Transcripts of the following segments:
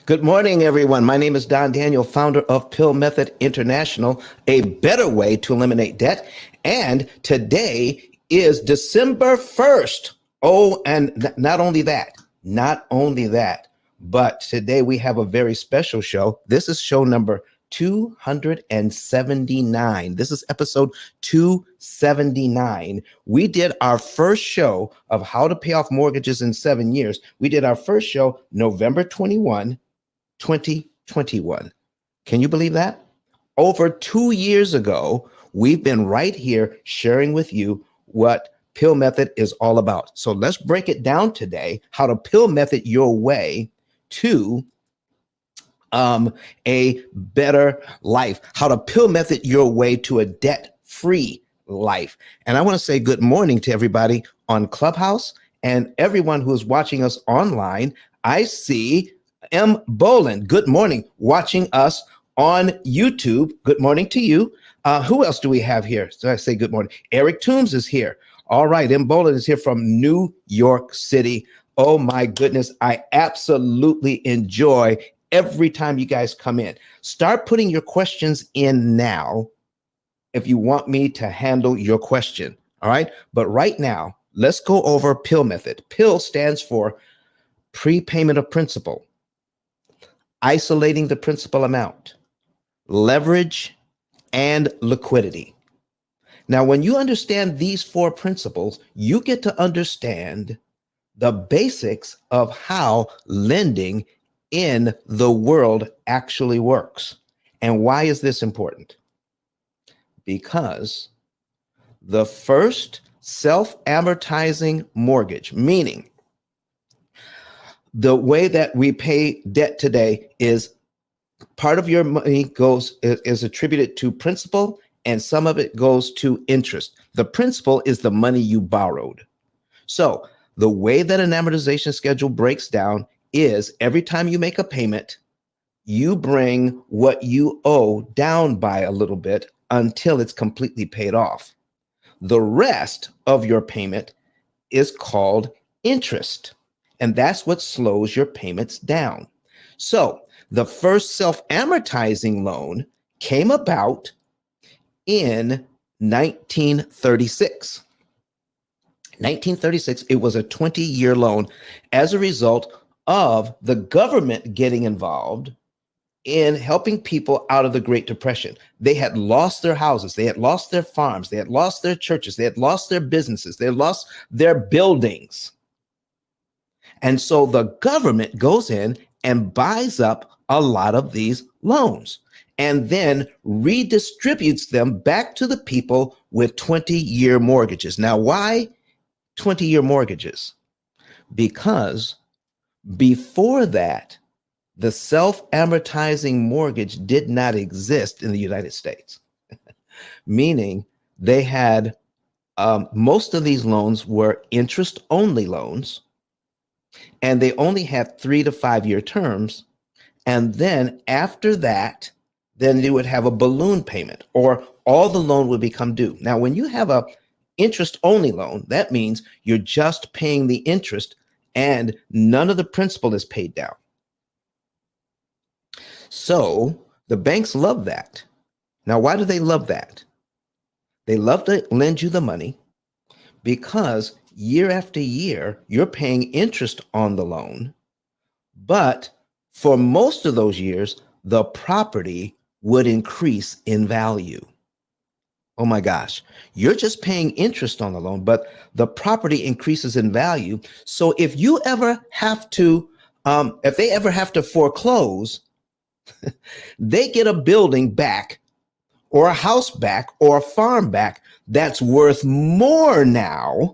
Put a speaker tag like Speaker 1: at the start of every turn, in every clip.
Speaker 1: Good morning, everyone. My name is Don Daniel, founder of P.I.L.L Method International, a better way to eliminate debt. And today is December 1st. Oh, and not only that, but today we have a very special show. This is show number 279. This is episode 279. We did our first show of how to pay off mortgages in 7 years. We did our first show November 21, 2021. Can you believe that? Over 2 years ago, we've been right here sharing with you what P.I.L.L Method is all about. So let's break it down today, how to P.I.L.L Method your way to a better life, how to P.I.L.L Method your way to a debt-free life. And I want to say good morning to everybody on Clubhouse and everyone who is watching us online. I see M. Boland, good morning, watching us on YouTube. Good morning to you. Who else do we have here? So I say good morning. Eric Toombs is here. All right, M. Boland is here from New York City. Oh my goodness, I absolutely enjoy every time you guys come in. Start putting your questions in now if you want me to handle your question. All right, but right now, let's go over P.I.L.L Method. P.I.L.L stands for prepayment of principal, isolating the principal amount, leverage, and liquidity. Now, when you understand these four principles, you get to understand the basics of how lending in the world actually works. And why is this important? Because the first self-amortizing mortgage, meaning the way that we pay debt today is part of your money is attributed to principal and some of it goes to interest. The principal is the money you borrowed. So the way that an amortization schedule breaks down is every time you make a payment, you bring what you owe down by a little bit until it's completely paid off. The rest of your payment is called interest. And that's what slows your payments down. So the first self-amortizing loan came about in 1936. 1936, it was a 20-year loan as a result of the government getting involved in helping people out of the Great Depression. They had lost their houses, they had lost their farms, they had lost their churches, they had lost their businesses, they had lost their buildings. And so the government goes in and buys up a lot of these loans and then redistributes them back to the people with 20-year mortgages. Now, why 20-year mortgages? Because before that, the self-amortizing mortgage did not exist in the United States, meaning they had most of these loans were interest-only loans, and they only had 3 to 5 year terms. And then after that, then you would have a balloon payment or all the loan would become due. Now, when you have a interest-only loan, that means you're just paying the interest and none of the principal is paid down. So the banks love that. Now, why do they love that? They love to lend you the money because year after year, you're paying interest on the loan. But for most of those years, the property would increase in value. Oh my gosh, you're just paying interest on the loan, but the property increases in value. So if you ever have to, if they ever have to foreclose, they get a building back or a house back or a farm back that's worth more now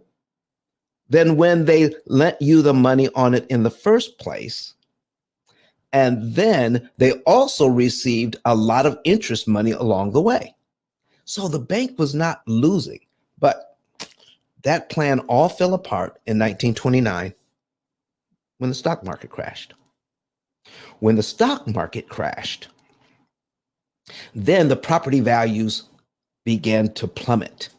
Speaker 1: than when they lent you the money on it in the first place. And then they also received a lot of interest money along the way. So the bank was not losing, but that plan all fell apart in 1929 when the stock market crashed. When the stock market crashed, then the property values began to plummet.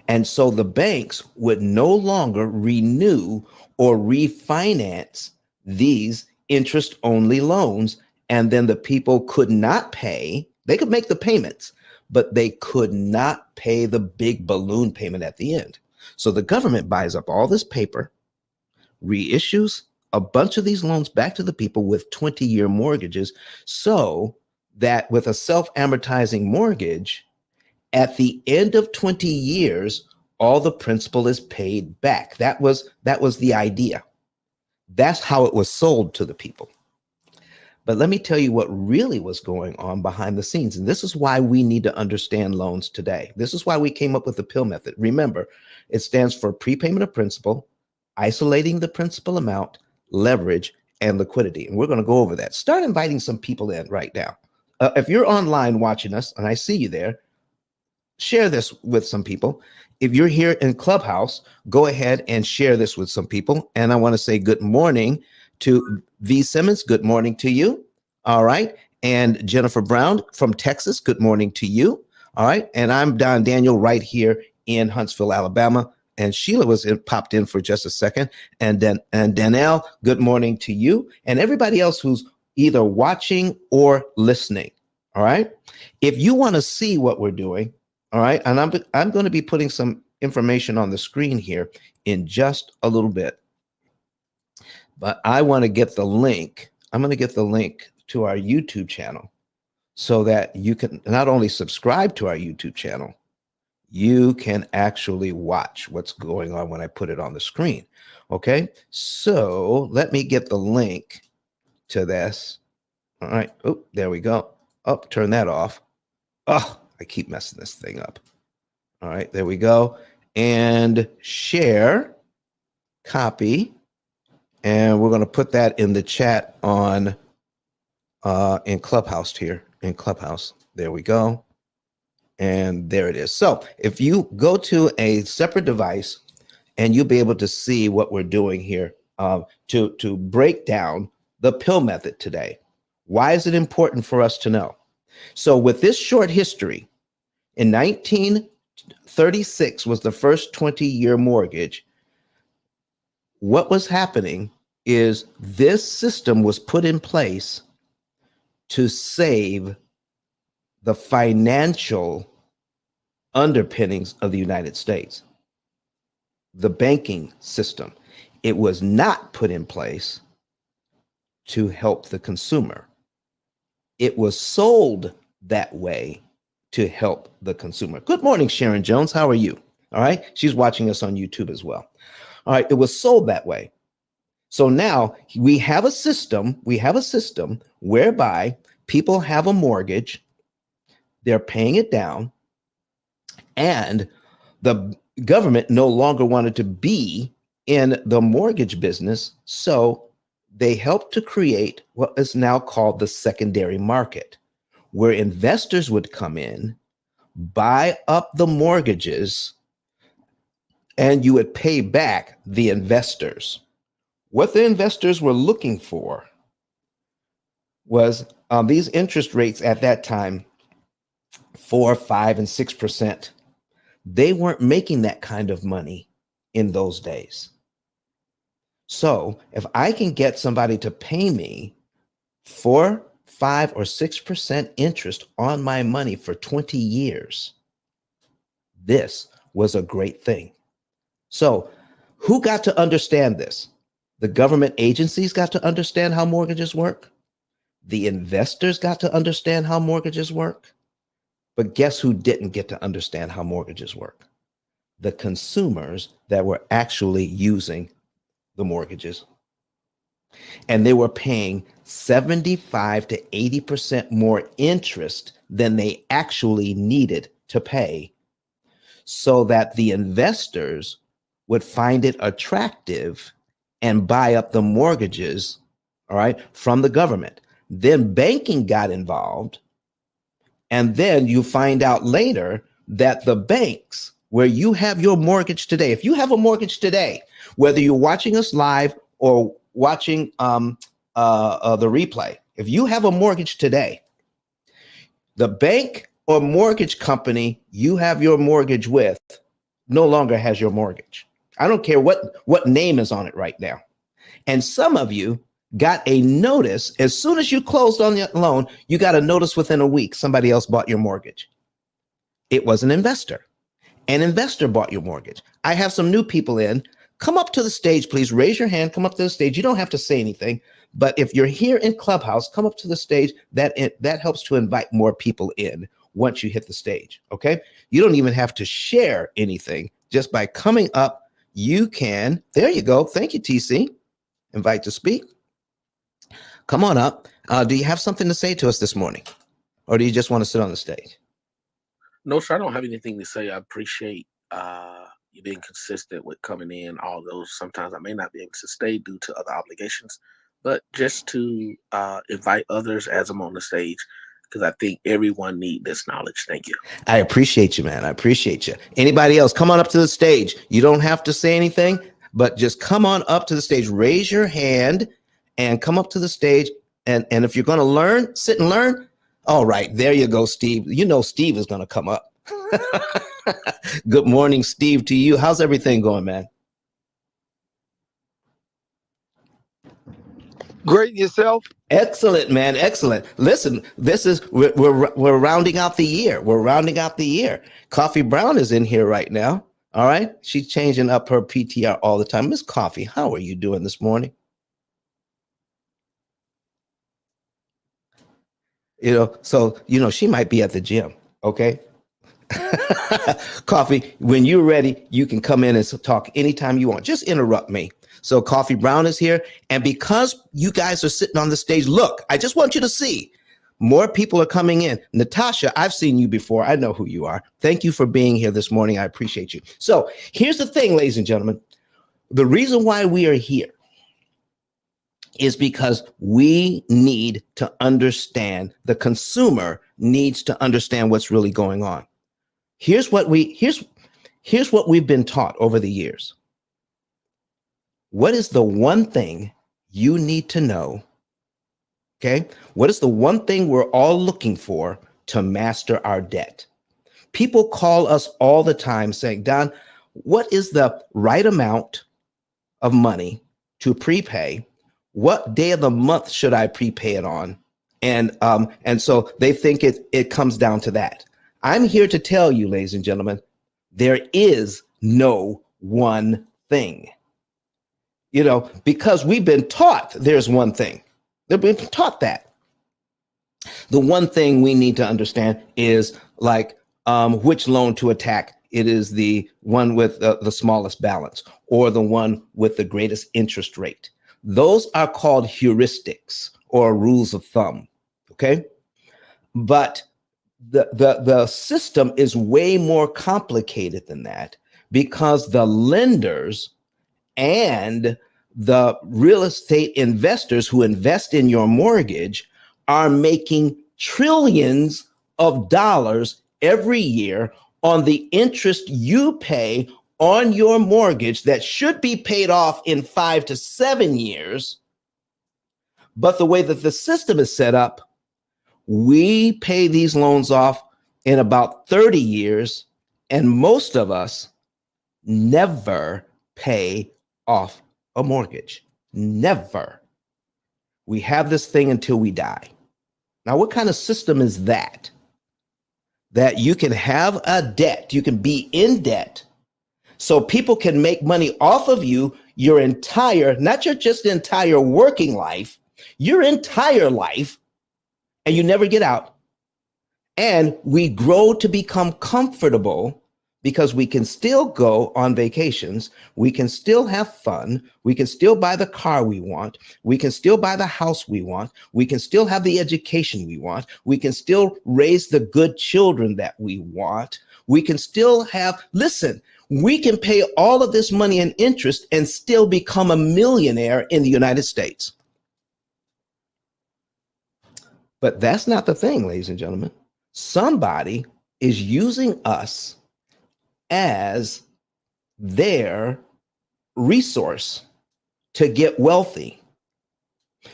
Speaker 1: And so the banks would no longer renew or refinance these interest only loans. And then the people could not pay. They could make the payments, but they could not pay the big balloon payment at the end. So the government buys up all this paper, reissues a bunch of these loans back to the people with 20-year mortgages, so that with a self-amortizing mortgage, at the end of 20 years, all the principal is paid back. That was the idea. That's how it was sold to the people. But let me tell you what really was going on behind the scenes. And this is why we need to understand loans today. This is why we came up with the P.I.L.L method. Remember, it stands for prepayment of principal, isolating the principal amount, leverage, and liquidity. And we're going to go over that. Start inviting some people in right now. If you're online watching us, and I see you there, share this with some people. If you're here in Clubhouse, go ahead and share this with some people. And I want to say good morning to V. Simmons. Good morning to you. All right. And Jennifer Brown from Texas. Good morning to you. All right. And I'm Don Daniel right here in Huntsville, Alabama. And Sheila popped in for just a second. And Danelle, good morning to you. And everybody else who's either watching or listening. All right. If you want to see what we're doing, all right, and I'm going to be putting some information on the screen here in just a little bit. But I want to get the link. I'm going to get the link to our YouTube channel so that you can not only subscribe to our YouTube channel, you can actually watch what's going on when I put it on the screen. Okay, so let me get the link to this. All right. Oh, there we go. Oh, turn that off. Oh, I keep messing this thing up. All right, there we go. And share, copy, and we're going to put that in the chat on in Clubhouse here, in Clubhouse. There we go. And there it is. So if you go to a separate device, and you'll be able to see what we're doing here to break down the P.I.L.L method today. Why is it important for us to know? So with this short history, in 1936 was the first 20-year mortgage. What was happening is this system was put in place to save the financial underpinnings of the United States, the banking system. It was not put in place to help the consumer. It was sold that way to help the consumer. Good morning, Sharon Jones. How are you? All right. She's watching us on YouTube as well. All right. It was sold that way. So now we have a system. We have a system whereby people have a mortgage. They're paying it down. And the government no longer wanted to be in the mortgage business. So they helped to create what is now called the secondary market, where investors would come in, buy up the mortgages, and you would pay back the investors. What the investors were looking for was these interest rates at that time, 4, 5, and 6%. They weren't making that kind of money in those days. So if I can get somebody to pay me 4, 5, or 6% interest on my money for 20 years, this was a great thing. So who got to understand this? The government agencies got to understand how mortgages work. The investors got to understand how mortgages work. But guess who didn't get to understand how mortgages work? The consumers that were actually using the mortgages. And they were paying 75 to 80% more interest than they actually needed to pay, so that the investors would find it attractive and buy up the mortgages, all right, from the government. Then banking got involved. And then you find out later that the banks where you have your mortgage today, if you have a mortgage today, whether you're watching us live or watching the replay, if you have a mortgage today, the bank or mortgage company you have your mortgage with no longer has your mortgage. I don't care what name is on it right now. And some of you got a notice. As soon as you closed on the loan, you got a notice within a week. Somebody else bought your mortgage. It was an investor. An investor bought your mortgage. I have some new people in. Come up to the stage, please. Raise your hand. Come up to the stage. You don't have to say anything. But if you're here in Clubhouse, come up to the stage. That helps to invite more people in once you hit the stage. Okay. You don't even have to share anything. Just by coming up, you can. There you go. Thank you, TC. Invite to speak. Come on up. Do you have something to say to us this morning? Or do you just want to sit on the stage?
Speaker 2: No, sir, I don't have anything to say. I appreciate you being consistent with coming in. Although sometimes I may not be able to stay due to other obligations, but just to invite others as I'm on the stage, because I think everyone needs this knowledge. Thank you.
Speaker 1: I appreciate you, man. I appreciate you. Anybody else, come on up to the stage. You don't have to say anything, but just come on up to the stage. Raise your hand and come up to the stage. And if you're going to learn, sit and learn. All right, there you go, Steve. You know Steve is going to come up. Good morning, Steve, to you. How's everything going, man?
Speaker 3: Great, yourself?
Speaker 1: Excellent, man. Excellent. Listen, we're rounding out the year. We're rounding out the year. Coffee Brown is in here right now. All right. She's changing up her PTR all the time. Miss Coffee, how are you doing this morning? So she might be at the gym. Okay. Coffee, when you're ready, you can come in and talk anytime you want. Just interrupt me. So Coffee Brown is here. And because you guys are sitting on the stage, look, I just want you to see more people are coming in. Natasha, I've seen you before. I know who you are. Thank you for being here this morning. I appreciate you. So here's the thing, ladies and gentlemen. The reason why we are here is because we need to understand, the consumer needs to understand what's really going on. Here's what we've been taught over the years. What is the one thing you need to know? Okay. What is the one thing we're all looking for to master our debt? People call us all the time saying, Don, what is the right amount of money to prepay? What day of the month should I prepay it on? And so they think it comes down to that. I'm here to tell you, ladies and gentlemen, there is no one thing. Because we've been taught there's one thing. They've been taught that. The one thing we need to understand is which loan to attack. It is the one with the smallest balance or the one with the greatest interest rate. Those are called heuristics or rules of thumb. Okay. But the system is way more complicated than that, because the lenders and the real estate investors who invest in your mortgage are making trillions of dollars every year on the interest you pay on your mortgage that should be paid off in 5 to 7 years. But the way that the system is set up, we pay these loans off in about 30 years, and most of us never pay off a mortgage. Never. We have this thing until we die. Now, what kind of system is that? That you can have a debt, you can be in debt, so people can make money off of you your entire, not your just entire working life, your entire life, and you never get out. And we grow to become comfortable because we can still go on vacations. We can still have fun. We can still buy the car we want. We can still buy the house we want. We can still have the education we want. We can still raise the good children that we want. We can still have, listen, we can pay all of this money in interest and still become a millionaire in the United States. But that's not the thing, ladies and gentlemen. Somebody is using us as their resource to get wealthy,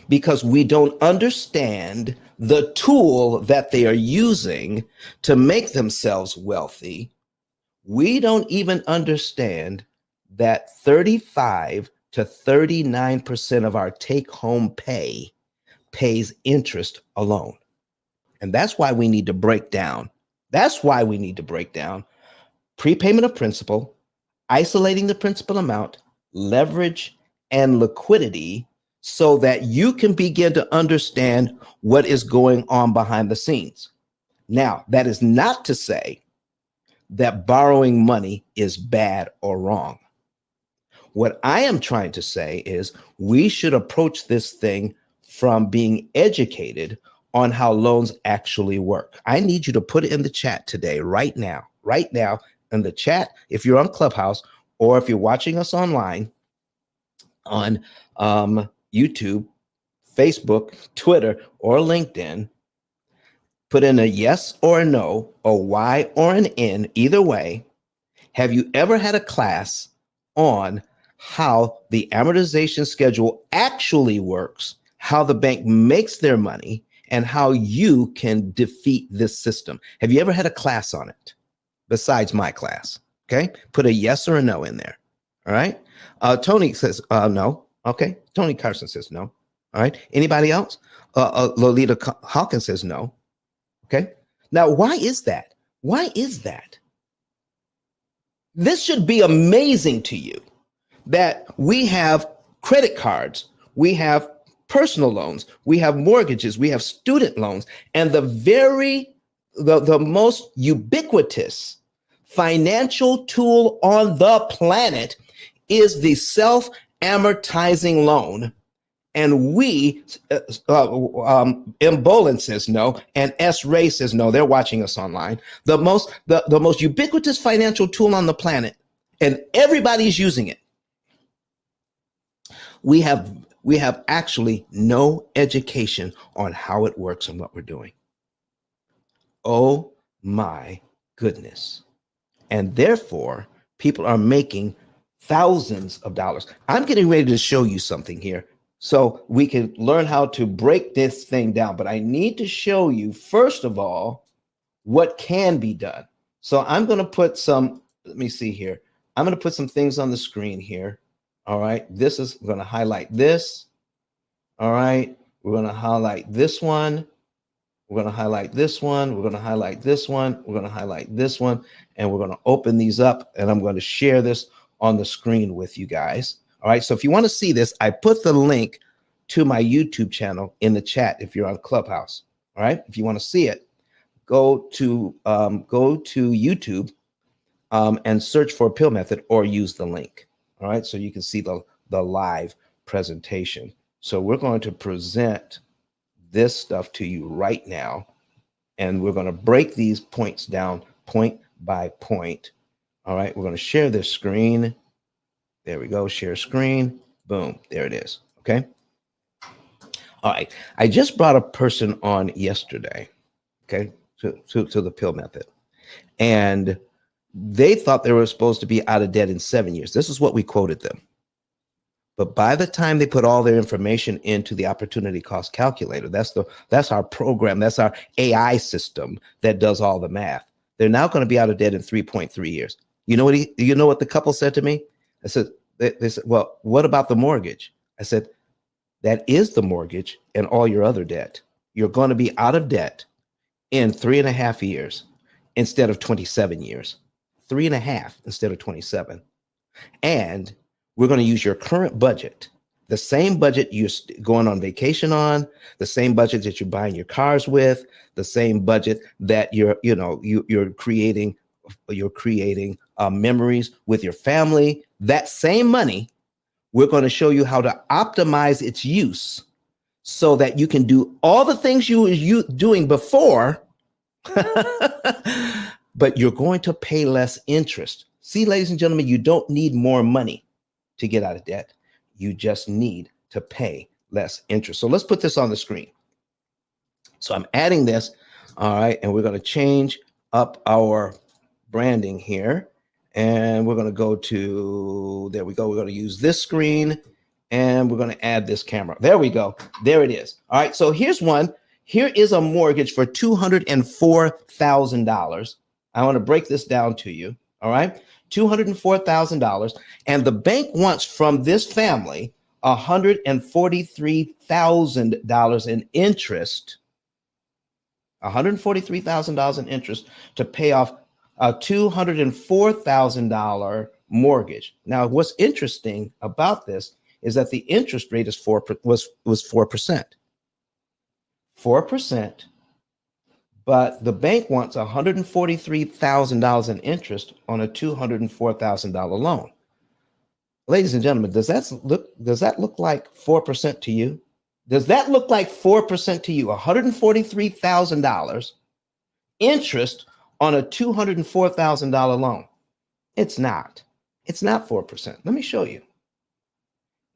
Speaker 1: because we don't understand the tool that they are using to make themselves wealthy. We don't even understand that 35 to 39% of our take-home pay pays interest alone. And that's why we need to break down. That's why we need to break down prepayment of principal, isolating the principal amount, leverage, and liquidity so that you can begin to understand what is going on behind the scenes. Now, that is not to say that borrowing money is bad or wrong. What I am trying to say is we should approach this thing from being educated on how loans actually work. I need you to put it in the chat today, right now in the chat, if you're on Clubhouse or if you're watching us online on YouTube, Facebook, Twitter, or LinkedIn, put in a yes or a no, a Y or an N, either way. Have you ever had a class on how the amortization schedule actually works, how the bank makes their money, and how you can defeat this system? Have you ever had a class on it besides my class? Okay, put a yes or a no in there. All right. Tony says no. Okay. Tony Carson says no. All right. Anybody else? Lolita Hawkins says no. Okay. Now, why is that? Why is that? This should be amazing to you that we have credit cards, we have personal loans, we have mortgages, we have student loans, and the most ubiquitous financial tool on the planet is the self-amortizing loan. And we, M. Bolin says no, and S. Ray says no. They're watching us online. The most ubiquitous financial tool on the planet, and everybody's using it. We have actually no education on how it works and what we're doing. Oh my goodness. And therefore, people are making thousands of dollars. I'm getting ready to show you something here so we can learn how to break this thing down. But I need to show you, first of all, what can be done. So I'm going to put some, let me see here. I'm going to put some things on the screen here. All right. This is going to highlight this. All right. We're going to highlight this one. We're going to highlight this one. We're going to highlight this one. We're going to highlight this one. And we're going to open these up. And I'm going to share this on the screen with you guys. All right. So if you want to see this, I put the link to my YouTube channel in the chat if you're on Clubhouse. All right. If you want to see it, go to YouTube and search for P.I.L.L method or use the link. All right. So you can see the live presentation. So we're going to present this stuff to you right now. And we're going to break these points down point by point. All right. We're going to share this screen. There we go. Share screen. Boom. There it is. Okay. All right. I just brought a person on yesterday. Okay. To the P.I.L.L method. And they thought they were supposed to be out of debt in 7 years. This is what we quoted them. But by the time they put all their information into the opportunity cost calculator, that's our program, that's our AI system that does all the math. They're now going to be out of debt in 3.3 years. You know what the couple said to me? I said, they said, well, what about the mortgage? I said, that is the mortgage and all your other debt. You're going to be out of debt in 3.5 years instead of 27 years. 3.5 instead of 27. And we're going to use your current budget, the same budget you're going on vacation on, the same budget that you're buying your cars with, the same budget that you're creating memories with your family. That same money, we're going to show you how to optimize its use so that you can do all the things you were doing before, but you're going to pay less interest. See, ladies and gentlemen, you don't need more money to get out of debt. You just need to pay less interest. So let's put this on the screen. So I'm adding this. All right. And we're going to change up our branding here. And we're going to go to, there we go. We're going to use this screen and we're going to add this camera. There we go. There it is. All right. So here's one. Here is a mortgage for $204,000. I want to break this down to you. All right. $204,000, and the bank wants from this family $143,000 in interest, $143,000 in interest to pay off a $204,000 mortgage. Now, what's interesting about this is that the interest rate is 4%. 4%, but the bank wants $143,000 in interest on a $204,000 loan. Ladies and gentlemen, does that look like 4% to you? Does that look like 4% to you? $143,000 interest on a $204,000 loan. It's not. It's not 4%. Let me show you.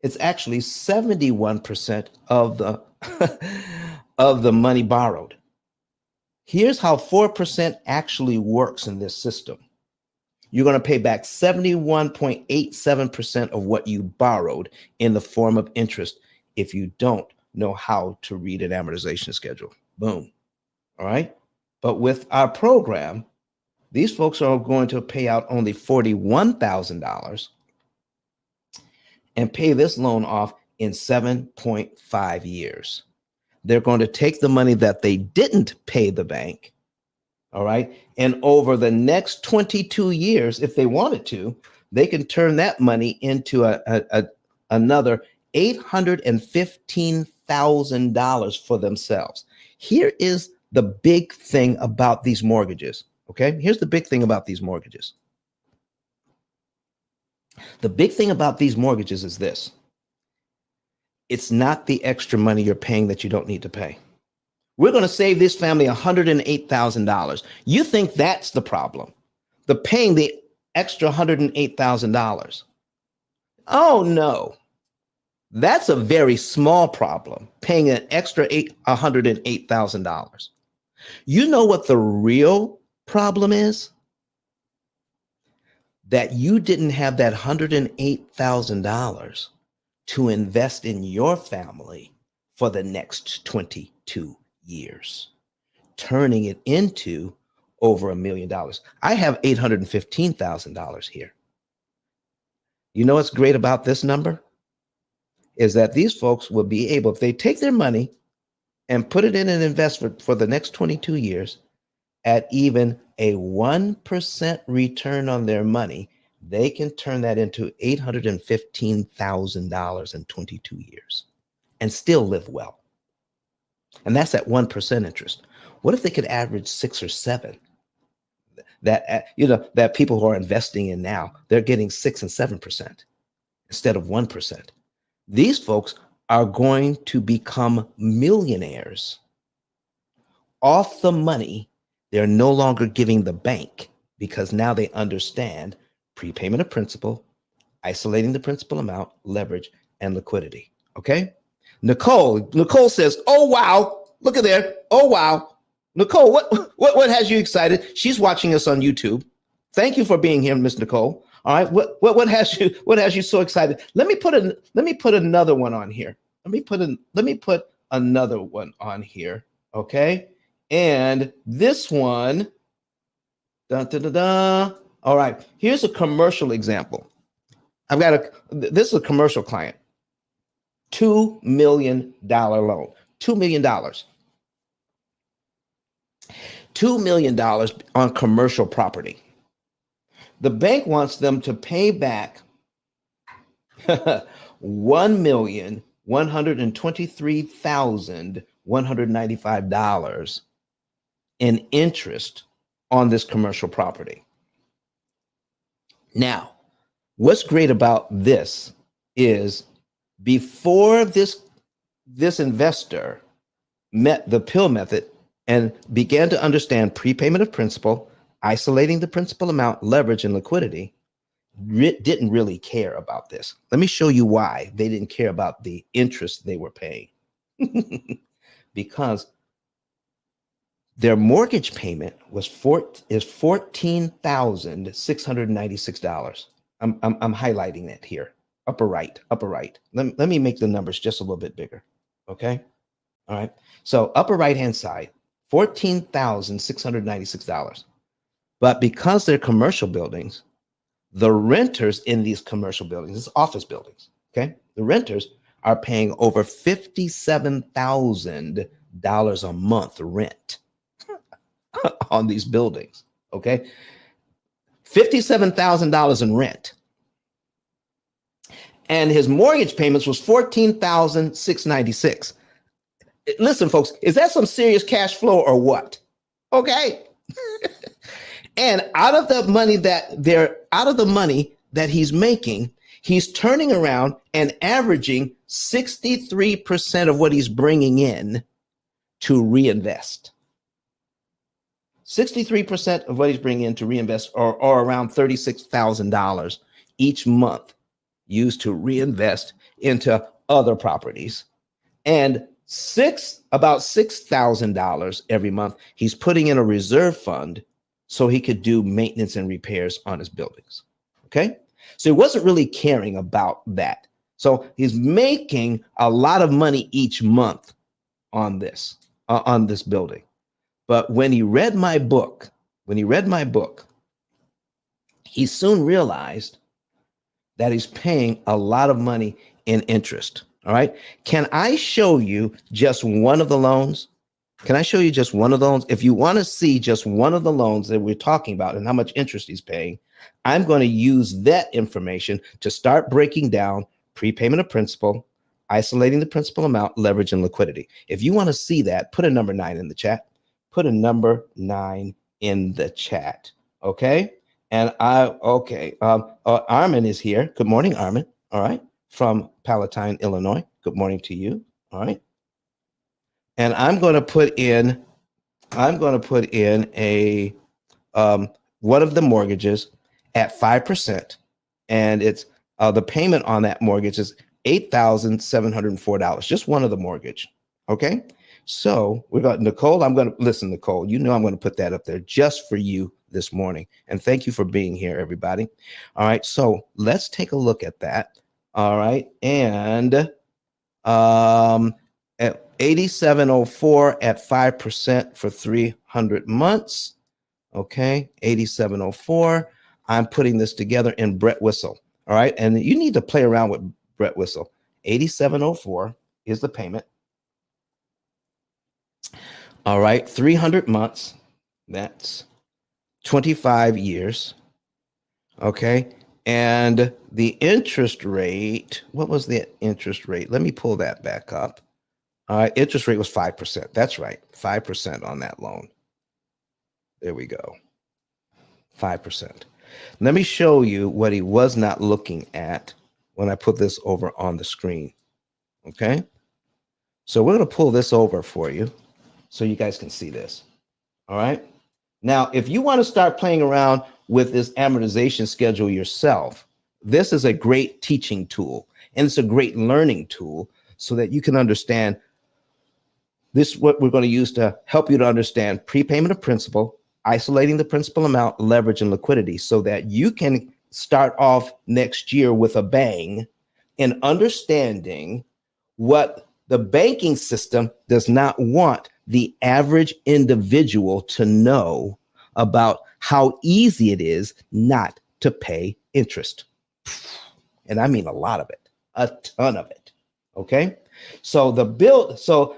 Speaker 1: It's actually 71% of the of the money borrowed. Here's how 4% actually works in this system. You're going to pay back 71.87% of what you borrowed in the form of interest if you don't know how to read an amortization schedule. Boom. All right. But with our program, these folks are going to pay out only $41,000 and pay this loan off in 7.5 years. They're going to take the money that they didn't pay the bank, all right, and over the next 22 years, if they wanted to, they can turn that money into another $815,000 for themselves. Here is the big thing about these mortgages, okay? Here's the big thing about these mortgages. The big thing about these mortgages is this. It's not the extra money you're paying that you don't need to pay. We're going to save this family $108,000. You think that's the problem? The paying the extra $108,000. Oh, no. That's a very small problem, paying an extra $108,000. You know what the real problem is? That you didn't have that $108,000 to invest in your family for the next 22 years, turning it into over $1 million. I have $815,000 here. You know what's great about this number? Is that these folks will be able, if they take their money and put it in an investment for the next 22 years at even a 1% return on their money, they can turn that into $815,000 in 22 years and still live well. And that's at 1% interest. What if they could average 6 or 7? That people who are investing in now, they're getting 6 and 7% instead of 1%. These folks are going to become millionaires off the money they're no longer giving the bank, because now they understand prepayment of principal, isolating the principal amount, leverage, and liquidity. Okay? Nicole says, "Oh wow, look at there. Oh wow." Nicole, what has you excited? She's watching us on YouTube. Thank you for being here, Miss Nicole. All right, what has you so excited? Let me put another one on here. Let me put another one on here. Okay, and this one. All right, here's a commercial example. This is a commercial client. $2 million loan. $2 million. $2 million on commercial property. The bank wants them to pay back $1,123,195 in interest on this commercial property. Now, what's great about this is before this investor met the P.I.L.L method and began to understand prepayment of principal, isolating the principal amount, leverage, and liquidity, didn't really care about this. Let me show you why they didn't care about the interest they were paying. Because their mortgage payment is $14,696. I'm highlighting that here. Upper right. Let me make the numbers just a little bit bigger. Okay. All right. So upper right-hand side, $14,696. But because they're commercial buildings, the renters in these commercial buildings, these office buildings, okay? The renters are paying over $57,000 a month rent on these buildings, okay? $57,000 in rent. And his mortgage payments was $14,696. Listen, folks, is that some serious cash flow or what? Okay. And out of the money that he's making, he's turning around and averaging 63% of what he's bringing in to reinvest. 63% of what he's bringing in to reinvest, or around $36,000 each month, used to reinvest into other properties. And about $6,000 every month he's putting in a reserve fund so he could do maintenance and repairs on his buildings. Okay, so he wasn't really caring about that. So he's making a lot of money each month on this building. But when he read my book, he soon realized that he's paying a lot of money in interest. All right. Can I show you just one of the loans? Can I show you just one of the loans? If you want to see just one of the loans that we're talking about and how much interest he's paying, I'm going to use that information to start breaking down prepayment of principal, isolating the principal amount, leverage, and liquidity. If you want to see that, put a number 9 in the chat. Put a number 9 in the chat. Okay. And Armin is here. Good morning, Armin. All right. From Palatine, Illinois. Good morning to you. All right. And I'm going to put in a one of the mortgages at 5%, and it's the payment on that mortgage is $8,704. Just one of the mortgage. Okay. So we got Nicole. Listen, Nicole, you know I'm going to put that up there just for you this morning. And thank you for being here, everybody. All right. So let's take a look at that. All right. And at 8704 at 5% for 300 months. Okay. 8704. I'm putting this together in Brett Whistle. All right. And you need to play around with Brett Whistle. 8704 is the payment. All right, 300 months, that's 25 years, okay? And the interest rate, what was the interest rate? Let me pull that back up. All right, interest rate was 5%. That's right, 5% on that loan. There we go, 5%. Let me show you what he was not looking at when I put this over on the screen, okay? So we're gonna pull this over for you, so you guys can see this. All right. Now, if you want to start playing around with this amortization schedule yourself, this is a great teaching tool, and it's a great learning tool so that you can understand this is what we're going to use to help you to understand prepayment of principal, isolating the principal amount, leverage, and liquidity, so that you can start off next year with a bang in understanding what the banking system does not want the average individual to know about how easy it is not to pay interest. And I mean a lot of it, a ton of it. Okay. So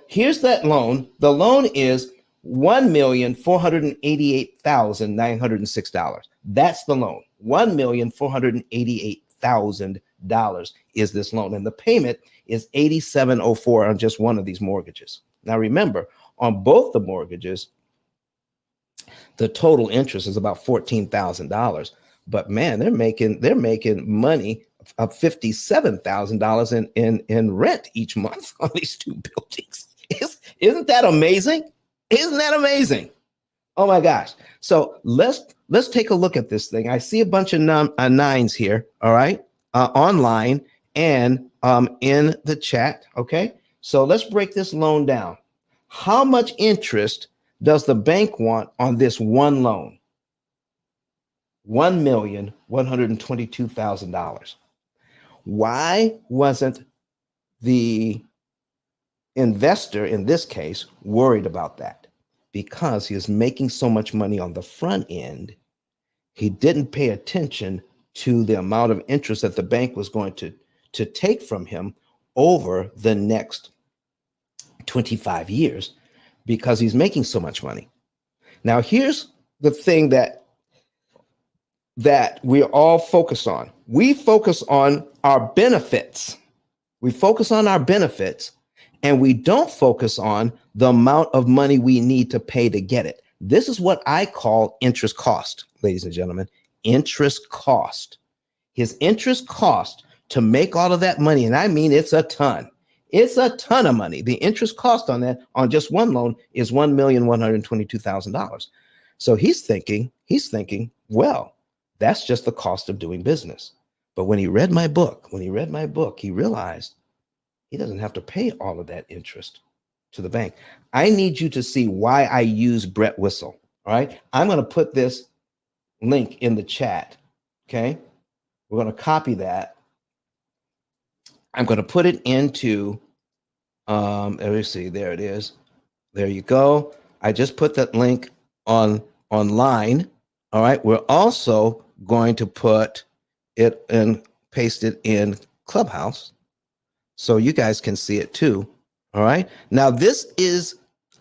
Speaker 1: here's that loan. The loan is $1,488,906. That's the loan. $1,488,000 is this loan. And the payment is $8704 on just one of these mortgages. Now remember, on both the mortgages, the total interest is about $14,000. But man, they're making money of $57,000 in rent each month on these two buildings. Isn't that amazing? Isn't that amazing? Oh my gosh. So let's take a look at this thing. I see a bunch of nines here, all right, online and in the chat, okay? So let's break this loan down. How much interest does the bank want on this one loan? $1,122,000. Why wasn't the investor in this case worried about that? Because he was making so much money on the front end, he didn't pay attention to the amount of interest that the bank was going to take from him over the next 25 years because he's making so much money. Now, here's the thing that we're all focused on. We focus on our benefits. We focus on our benefits, and we don't focus on the amount of money we need to pay to get it. This is what I call interest cost, ladies and gentlemen. Interest cost. His interest cost to make all of that money, and I mean it's a ton. It's a ton of money. The interest cost on that, on just one loan, is $1,122,000. So he's thinking, well, that's just the cost of doing business. But when he read my book, he realized he doesn't have to pay all of that interest to the bank. I need you to see why I use Brett Whistle. All right. I'm going to put this link in the chat. Okay. We're going to copy that. I'm going to put it into, let me see, there it is. There you go. I just put that link online. All right. We're also going to put it and paste it in Clubhouse so you guys can see it too. All right. Now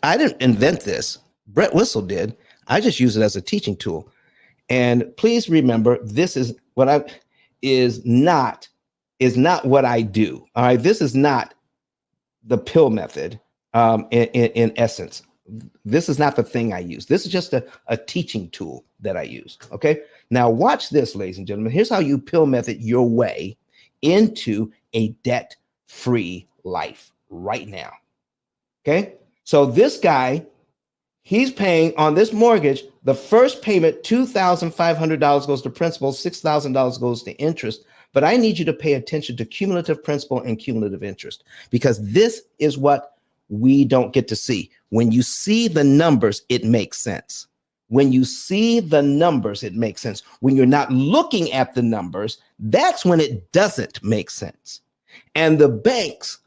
Speaker 1: I didn't invent this. Brett Whistle did. I just use it as a teaching tool. And please remember, this is not what I do. All right. This is not the P.I.L.L method. In essence, this is not the thing I use. This is just a teaching tool that I use. Okay. Now watch this, ladies and gentlemen. Here's how you P.I.L.L method your way into a debt-free life right now. Okay. So this guy, he's paying on this mortgage, the first payment, $2,500 goes to principal, $6,000 goes to interest. But I need you to pay attention to cumulative principal and cumulative interest, because this is what we don't get to see. When you see the numbers, it makes sense. When you see the numbers, it makes sense. When you're not looking at the numbers, that's when it doesn't make sense. And the banks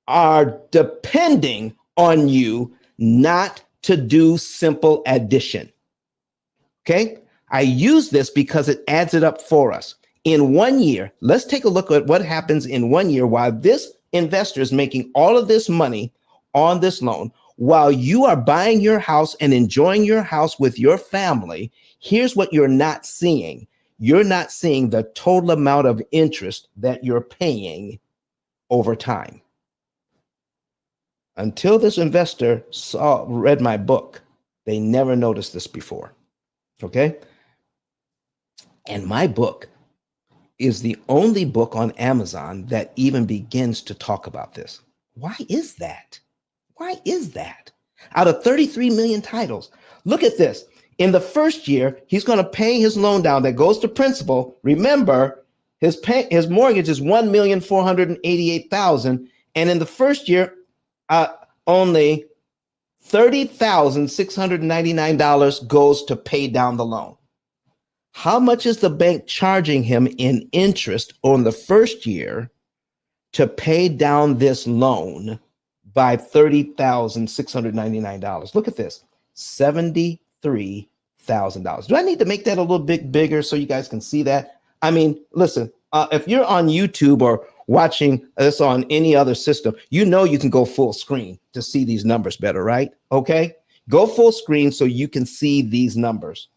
Speaker 1: are depending on you not to do simple addition. Okay? I use this because it adds it up for us. In 1 year, let's take a look at what happens in 1 year while this investor is making all of this money on this loan, while you are buying your house and enjoying your house with your family. Here's what you're not seeing. You're not seeing the total amount of interest that you're paying over time. Until this investor read my book, they never noticed this before. Okay? And my book is the only book on Amazon that even begins to talk about this. Why is that? Why is that? Out of 33 million titles, look at this. In the first year, he's going to pay his loan down that goes to principal. Remember, his mortgage is $1,488,000, and in the first year, only $30,699 goes to pay down the loan. How much is the bank charging him in interest on the first year to pay down this loan by $30,699? Look at this, $73,000. Do I need to make that a little bit bigger so you guys can see that? I mean, listen, if you're on YouTube or watching this on any other system, you know you can go full screen to see these numbers better, right? Okay, go full screen so you can see these numbers.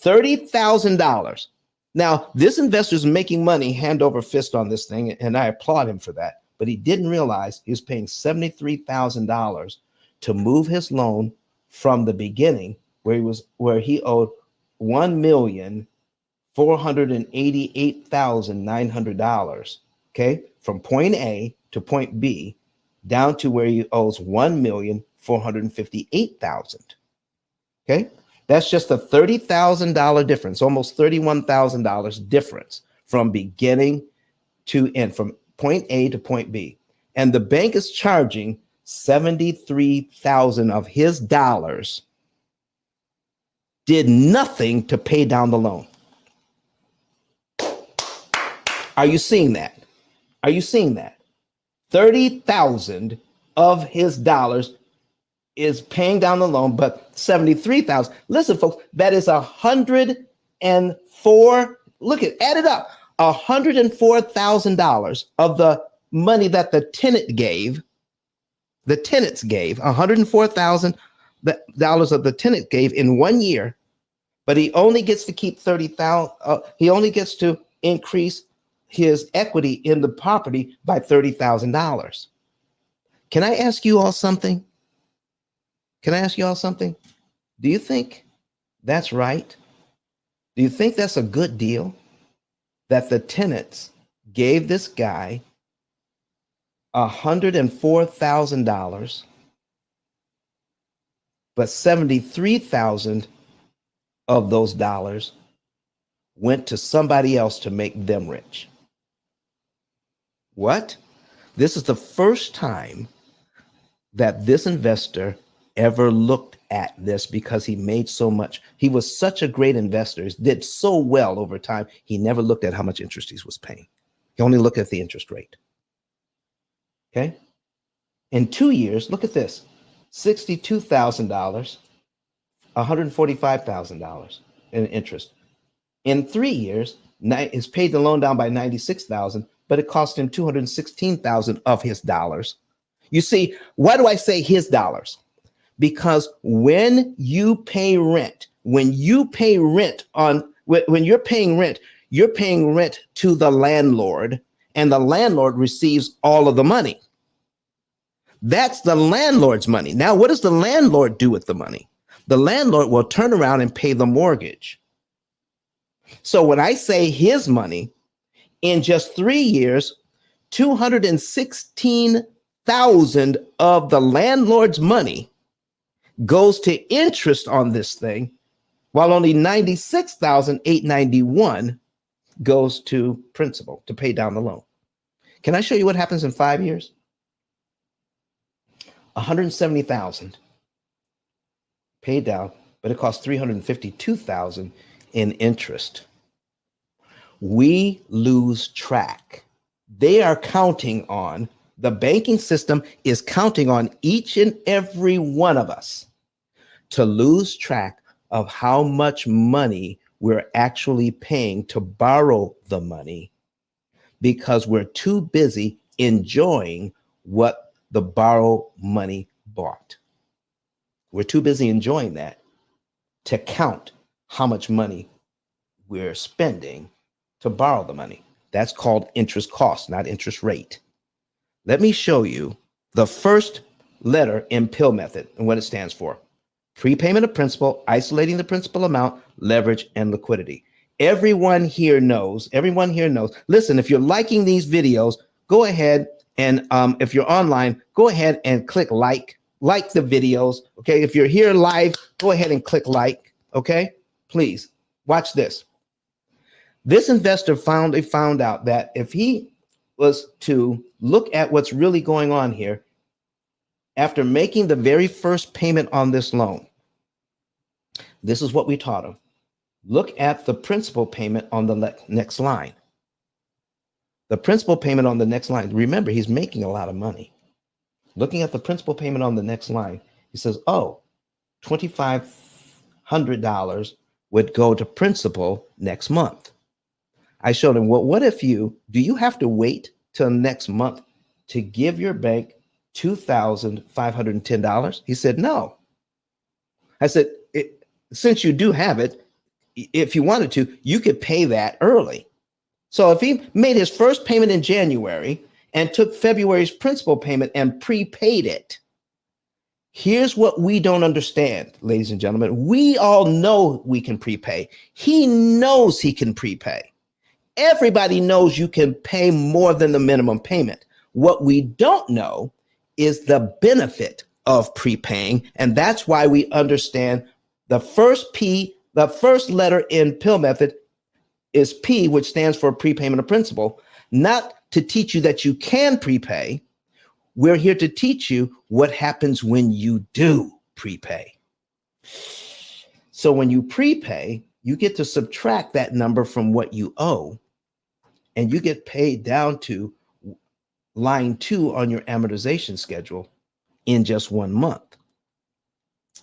Speaker 1: $30,000. Now, this investor is making money hand over fist on this thing, and I applaud him for that. But he didn't realize he was paying $73,000 to move his loan from the beginning, where he owed $1,488,900. Okay, from point A to point B, down to where he owes $1,458,000. Okay. That's just a $30,000 difference, almost $31,000 difference from beginning to end, from point A to point B. And the bank is charging $73,000 of his dollars, did nothing to pay down the loan. Are you seeing that? Are you seeing that? 30,000 of his dollars is paying down the loan, but 73,000. Listen, folks, that is 104 look at, add it up. $104,000 of the money that the tenants gave, $104,000 of the tenant gave in 1 year, but he only gets to keep 30,000. He only gets to increase his equity in the property by $30,000. Can I ask you all something? Can I ask you all something? Do you think that's right? Do you think that's a good deal that the tenants gave this guy $104,000, but 73,000 of those dollars went to somebody else to make them rich? What? This is the first time that this investor ever looked at this, because he made so much. He was such a great investor, he did so well over time. He never looked at how much interest he was paying. He only looked at the interest rate. Okay. In 2 years, look at this: $62,000, $145,000 in interest. In 3 years, he's paid the loan down by 96,000, but it cost him 216,000 of his dollars. You see, why do I say his dollars? Because when you pay rent, when you're paying rent, you're paying rent to the landlord, and the landlord receives all of the money. That's the landlord's money. Now, what does the landlord do with the money? The landlord will turn around and pay the mortgage. So when I say his money, in just 3 years, 216,000 of the landlord's money goes to interest on this thing, while only 96,891 goes to principal to pay down the loan. Can I show you what happens in 5 years? 170,000 paid down, but it costs 352,000 in interest. We lose track. They are counting on, the banking system is counting on each and every one of us to lose track of how much money we're actually paying to borrow the money, because we're too busy enjoying what the borrowed money bought. We're too busy enjoying that to count how much money we're spending to borrow the money. That's called interest cost, not interest rate. Let me show you the first letter in P.I.L.L method and what it stands for. Prepayment of principal, isolating the principal amount, leverage, and liquidity. Everyone here knows. Listen, if you're liking these videos, go ahead and if you're online, go ahead and click like the videos. Okay. If you're here live, go ahead and click like. Okay. Please watch this. This investor found out that if he was to look at what's really going on here, after making the very first payment on this loan, this is what we taught him. Look at the principal payment on the next line. The principal payment on the next line. Remember, he's making a lot of money. Looking at the principal payment on the next line, he says, oh, $2,500 would go to principal next month. I showed him, well, what if do you have to wait till next month to give your bank $2,510? He said, no. I said, since you do have it, if you wanted to, you could pay that early. So if he made his first payment in January and took February's principal payment and prepaid it, here's what we don't understand, ladies and gentlemen. We all know we can prepay. He knows he can prepay. Everybody knows you can pay more than the minimum payment. What we don't know is the benefit of prepaying. And that's why we understand the first P, the first letter in P.I.L.L method is P, which stands for prepayment of principal, not to teach you that you can prepay. We're here to teach you what happens when you do prepay. So when you prepay, you get to subtract that number from what you owe, and you get paid down to line 2 on your amortization schedule in just 1 month.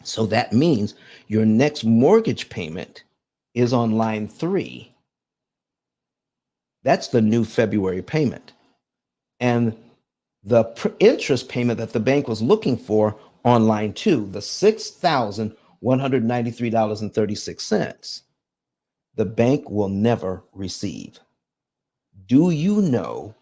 Speaker 1: So that means your next mortgage payment is on line 3. That's the new February payment. And the interest payment that the bank was looking for on line 2, the $6,193.36, the bank will never receive. Do you know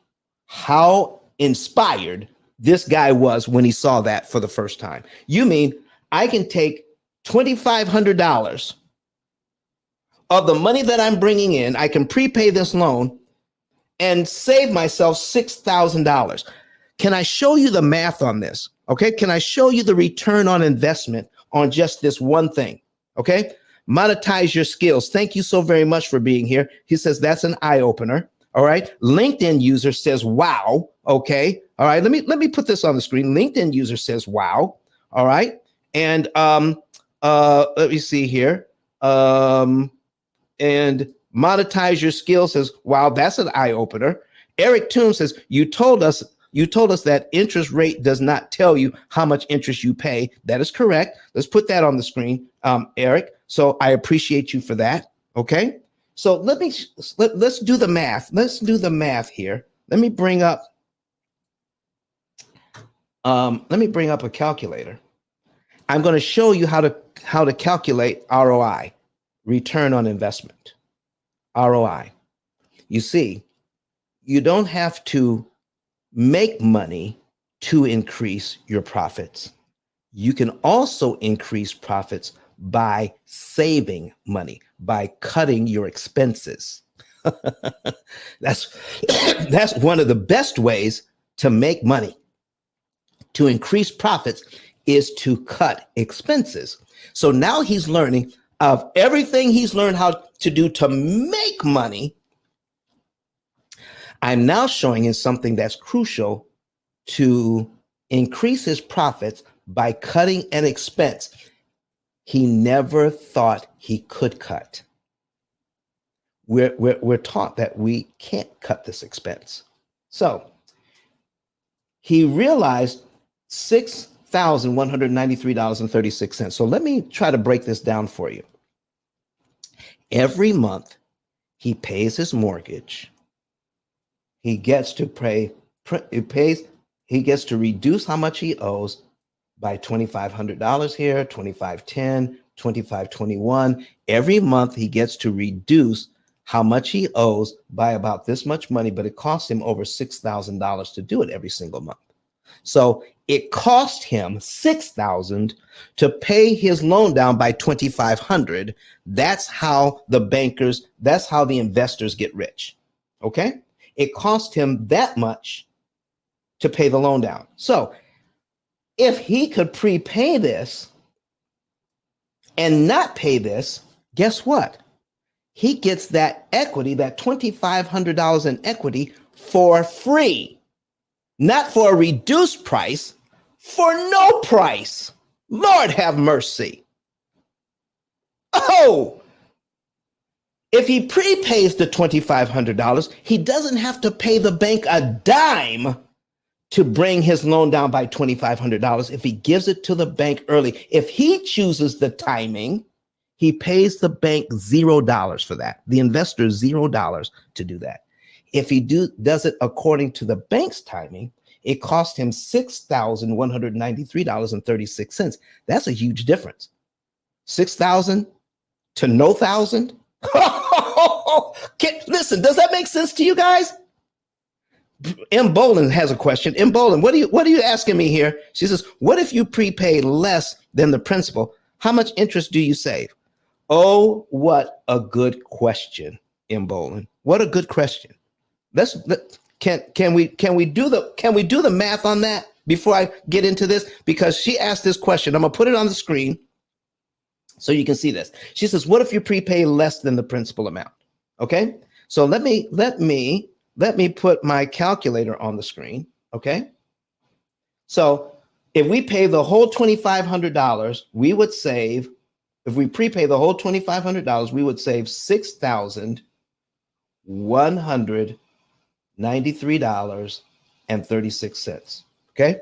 Speaker 1: how inspired this guy was when he saw that for the first time? You mean I can take $2,500 of the money that I'm bringing in, I can prepay this loan and save myself $6,000. Can I show you the math on this? Okay. Can I show you the return on investment on just this one thing? Okay. Monetize your skills. Thank you so very much for being here. He says that's an eye opener. All right. LinkedIn user says, wow. Okay. All right. Let me put this on the screen. LinkedIn user says, wow. All right. And let me see here. And monetize your skills says, wow, that's an eye opener. Eric Toon says, you told us that interest rate does not tell you how much interest you pay. That is correct. Let's put that on the screen, Eric. So I appreciate you for that. Okay. So let's do the math. Let's do the math here. Let me bring up a calculator. I'm going to show you how to calculate ROI, return on investment. ROI. You see, you don't have to make money to increase your profits. You can also increase profits by saving money, by cutting your expenses. That's one of the best ways to make money. To increase profits is to cut expenses. So now he's learning of everything he's learned how to do to make money. I'm now showing him something that's crucial to increase his profits by cutting an expense he never thought he could cut. We're taught that we can't cut this expense. So he realized $6,193.36. So let me try to break this down for you. Every month, he pays his mortgage. He gets to he gets to reduce how much he owes by $2,500 here, $2,510, $2,521. Every month, he gets to reduce how much he owes by about this much money, but it costs him over $6,000 to do it every single month. So it cost him $6,000 to pay his loan down by $2,500. That's how the investors get rich. Okay? It cost him that much to pay the loan down. So if he could prepay this and not pay this, guess what? He gets that equity, that $2,500 in equity for free. Not for a reduced price, for no price. Lord have mercy. Oh, if he prepays the $2,500, he doesn't have to pay the bank a dime to bring his loan down by $2,500 if he gives it to the bank early. If he chooses the timing, he pays the bank $0 for that. The investor $0 to do that. If he does it according to the bank's timing, it cost him $6,193.36. That's a huge difference. 6,000 to no thousand. Listen, does that make sense to you guys? M. Bolin has a question. M. Bolin, what are you asking me here? She says, what if you prepay less than the principal? How much interest do you save? Oh, what a good question, M. Bolin. What a good question. Can we do the math on that before I get into this? Because she asked this question. I'm gonna put it on the screen so you can see this. She says, what if you prepay less than the principal amount? Okay. So let me put my calculator on the screen. Okay. So if we pay the whole $2,500, we would save, if we prepay the whole $2,500, we would save $6,193.36. Okay.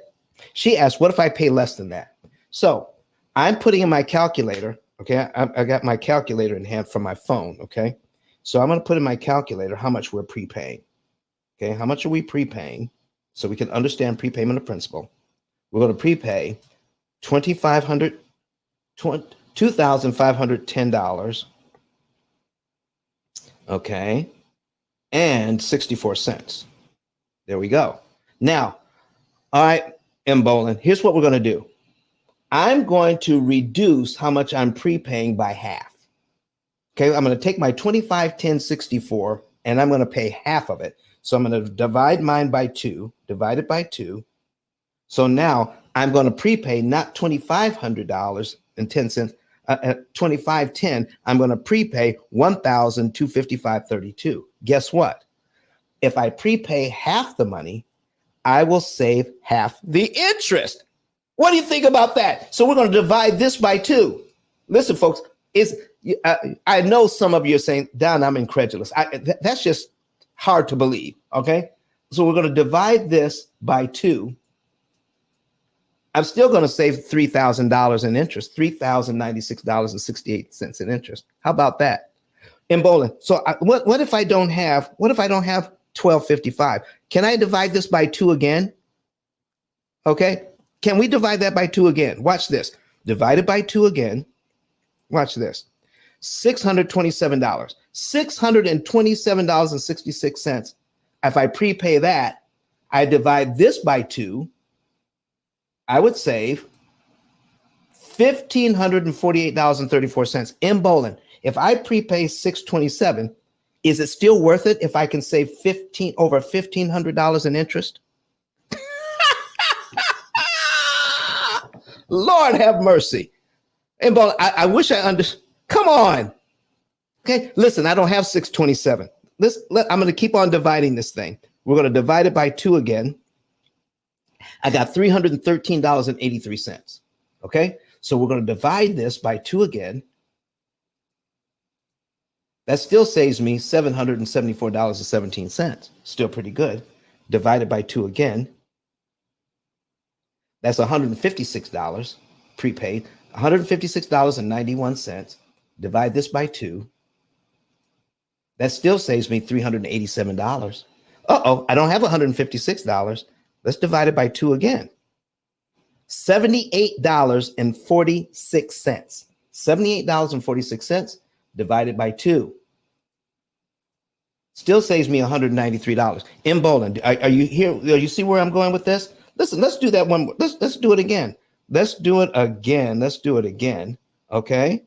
Speaker 1: She asked, what if I pay less than that? So I'm putting in my calculator. Okay. I got my calculator in hand from my phone. Okay. So I'm going to put in my calculator how much we're prepaying. Okay, how much are we prepaying? So we can understand prepayment of principal. We're going to prepay $2,510. Okay, and 64 cents. There we go. Now, all right, M. Bolin, here's what we're going to do. I'm going to reduce how much I'm prepaying by half. Okay, I'm going to take my 25, 10, 64, and I'm going to pay half of it. So I'm going to divide mine by 2, divide it by 2. So now I'm going to prepay not $2,500.10, 2510. I'm going to prepay $1,255.32. Guess what? If I prepay half the money, I will save half the interest. What do you think about that? So we're going to divide this by 2. Listen, folks, I know some of you are saying, Don, I'm incredulous. That's just hard to believe, okay? So we're going to divide this by 2. I'm still going to save $3,000 in interest, $3,096.68 in interest. How about that? In Bolin, so what if I don't have 1255? Can I divide this by 2 again? Okay. Can we divide that by 2 again? Watch this. Divide it by 2 again. Watch this. $627. $627.66. If I prepay that, I divide this by 2, I would save $1,548.34. In Bolin, if I prepay $627, is it still worth it if I can save over $1,500 in interest? Lord have mercy. And Bolin, I wish I understood. Come on. Okay, listen, I don't have 627. I'm going to keep on dividing this thing. We're going to divide it by 2 again. I got $313.83. Okay, so we're going to divide this by 2 again. That still saves me $774.17. Still pretty good. Divided by 2 again. That's $156 prepaid. $156.91. Divide this by 2. That still saves me $387. Uh-oh, I don't have $156. Let's divide it by 2 again. $78.46. $78.46 divided by 2. Still saves me $193. In Bolin, are you here? You see where I'm going with this? Listen, let's do that one. Let's do it again. Let's do it again. Okay.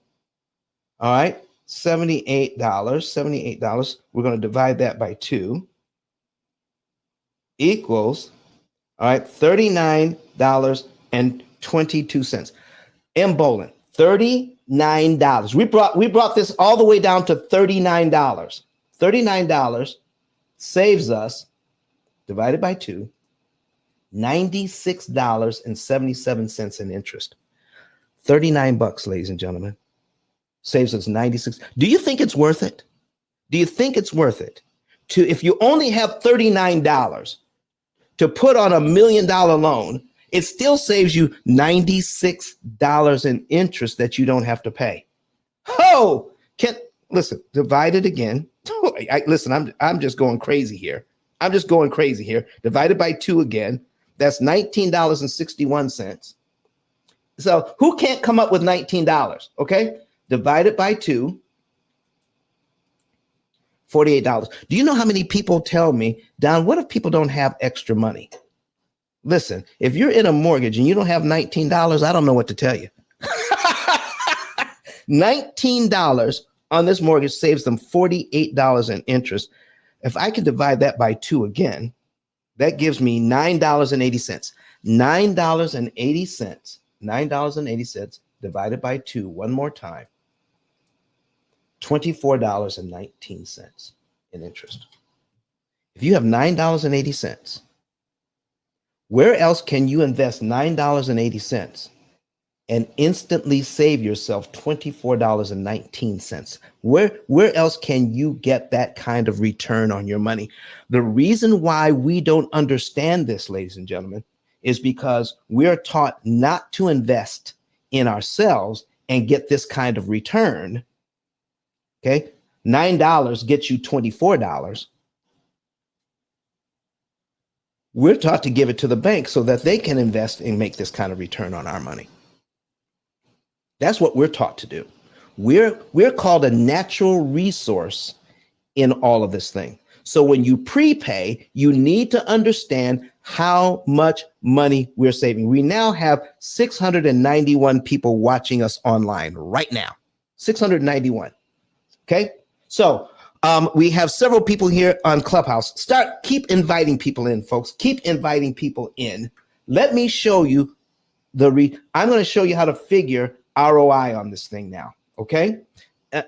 Speaker 1: All right. $78. We're going to divide that by 2 equals, all right, $39.22. M. Bolin, $39. We brought this all the way down to $39. $39 saves us, divided by 2, $96.77 in interest. $39, ladies and gentlemen, saves us 96. Do you think it's worth it? Do you think it's worth it to, if you only have $39 to put on $1 million loan, it still saves you $96 in interest that you don't have to pay? Oh, listen, divide it again. Listen, I'm just going crazy here. Divided by 2 again. That's $19.61. So who can't come up with $19? Okay. Divide it by 2. $48. Do you know how many people tell me, Don, what if people don't have extra money? Listen, if you're in a mortgage and you don't have $19, I don't know what to tell you. $19 on this mortgage saves them $48 in interest. If I could divide that by 2 again, that gives me $9.80. $9.80. $9.80 divided by 2 one more time. $24.19 in interest. If you have $9.80, where else can you invest $9.80 and instantly save yourself $24.19? Where else can you get that kind of return on your money? The reason why we don't understand this, ladies and gentlemen, is because we're taught not to invest in ourselves and get this kind of return. Okay. $9 gets you $24. We're taught to give it to the bank so that they can invest and make this kind of return on our money. That's what we're taught to do. We're called a natural resource in all of this thing. So when you prepay, you need to understand how much money we're saving. We now have 691 people watching us online right now. 691. Okay. So we have several people here on Clubhouse. Keep inviting people in, folks. Keep inviting people in. Let me show you I'm going to show you how to figure ROI on this thing now. Okay.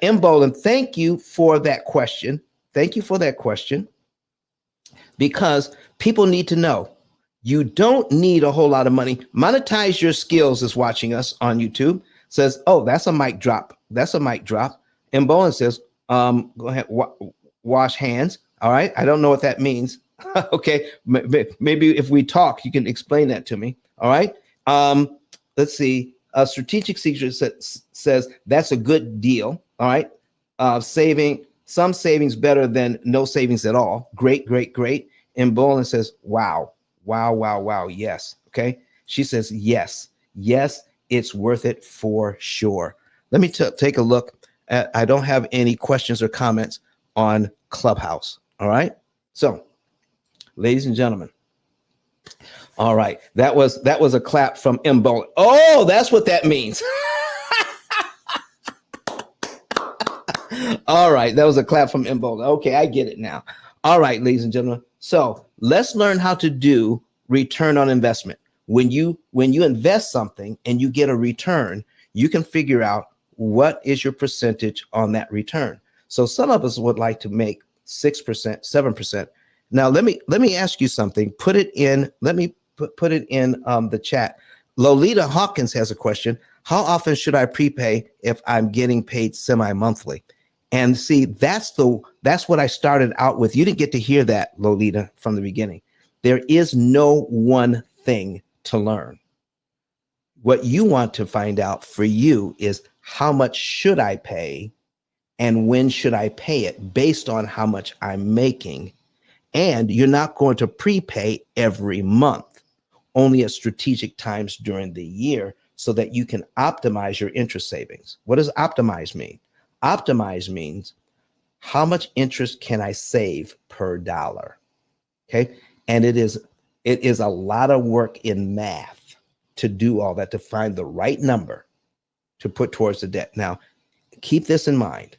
Speaker 1: M. Boland, thank you for that question. Thank you for that question, because people need to know you don't need a whole lot of money. Monetize Your Skills is watching us on YouTube. Says, oh, that's a mic drop. That's a mic drop. And Bowen says, go ahead, wash hands. All right. I don't know what that means. Okay. Maybe if we talk, you can explain that to me. All right. Let's see. Strategic Secret says that's a good deal. All right. Some savings better than no savings at all. Great, great, great. And Bowen says, wow, wow, wow, wow. Yes. Okay. She says, yes, yes, it's worth it for sure. Let me take a look. I don't have any questions or comments on Clubhouse. All right. So, ladies and gentlemen. All right. That was a clap from M. Bowen. Oh, that's what that means. All right. That was a clap from M. Boland. Okay. I get it now. All right, ladies and gentlemen. So let's learn how to do return on investment. When you invest something and you get a return, you can figure out what is your percentage on that return. So some of us would like to make 6%, 7%. Now, let me ask you something. Put it in. Let me put it in the chat. Lolita Hawkins has a question. How often should I prepay if I'm getting paid semi-monthly? And see, that's what I started out with. You didn't get to hear that, Lolita, from the beginning. There is no one thing to learn. What you want to find out for you is how much should I pay and when should I pay it based on how much I'm making. And you're not going to prepay every month, only at strategic times during the year so that you can optimize your interest savings. What does optimize mean? Optimize means how much interest can I save per dollar? Okay. And it is a lot of work in math to do all that, to find the right number to put towards the debt. Now, keep this in mind.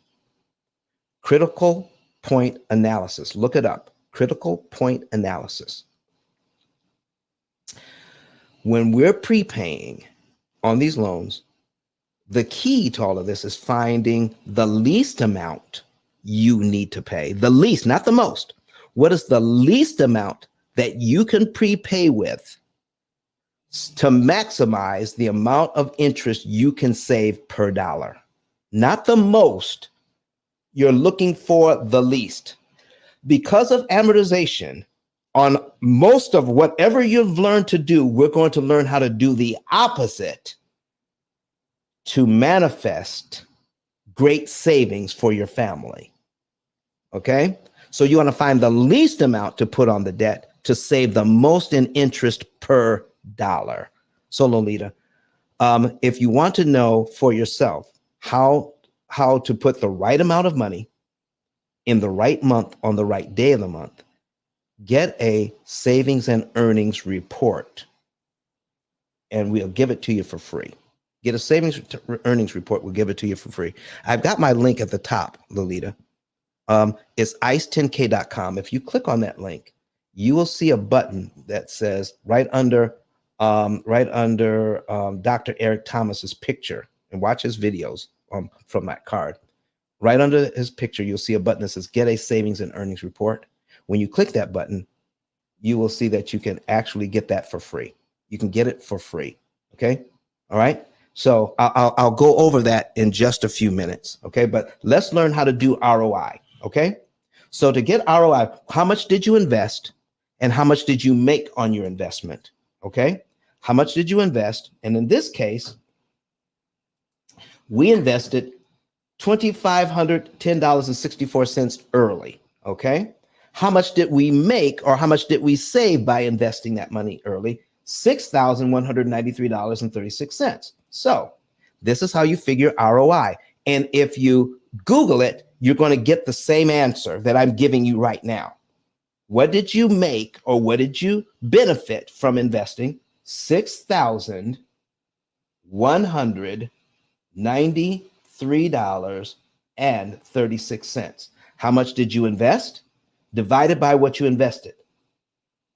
Speaker 1: Critical point analysis. Look it up. Critical point analysis. When we're prepaying on these loans, the key to all of this is finding the least amount you need to pay. The least, not the most. What is the least amount that you can prepay with to maximize the amount of interest you can save per dollar? Not the most. You're looking for the least. Because of amortization, on most of whatever you've learned to do, we're going to learn how to do the opposite to manifest great savings for your family. Okay? So you want to find the least amount to put on the debt to save the most in interest per dollar. So Lolita, if you want to know for yourself how to put the right amount of money in the right month on the right day of the month, get a savings and earnings report, and we'll give it to you for free. Get a savings earnings report. We'll give it to you for free. I've got my link at the top, Lolita. It's ice10k.com. If you click on that link, you will see a button that says right under Dr. Eric Thomas's picture, and watch his videos from that card. Right under his picture, you'll see a button that says Get a Savings and Earnings Report. When you click that button, you will see that you can actually get that for free. You can get it for free. Okay. All right. So I'll go over that in just a few minutes. Okay. But let's learn how to do ROI. Okay. So to get ROI, how much did you invest and how much did you make on your investment? Okay. How much did you invest? And in this case, we invested $2,510.64 early. Okay. How much did we make or how much did we save by investing that money early? $6,193.36. So this is how you figure ROI. And if you Google it, you're going to get the same answer that I'm giving you right now. What did you make or what did you benefit from investing? $6,193.36. How much did you invest? Divided by what you invested.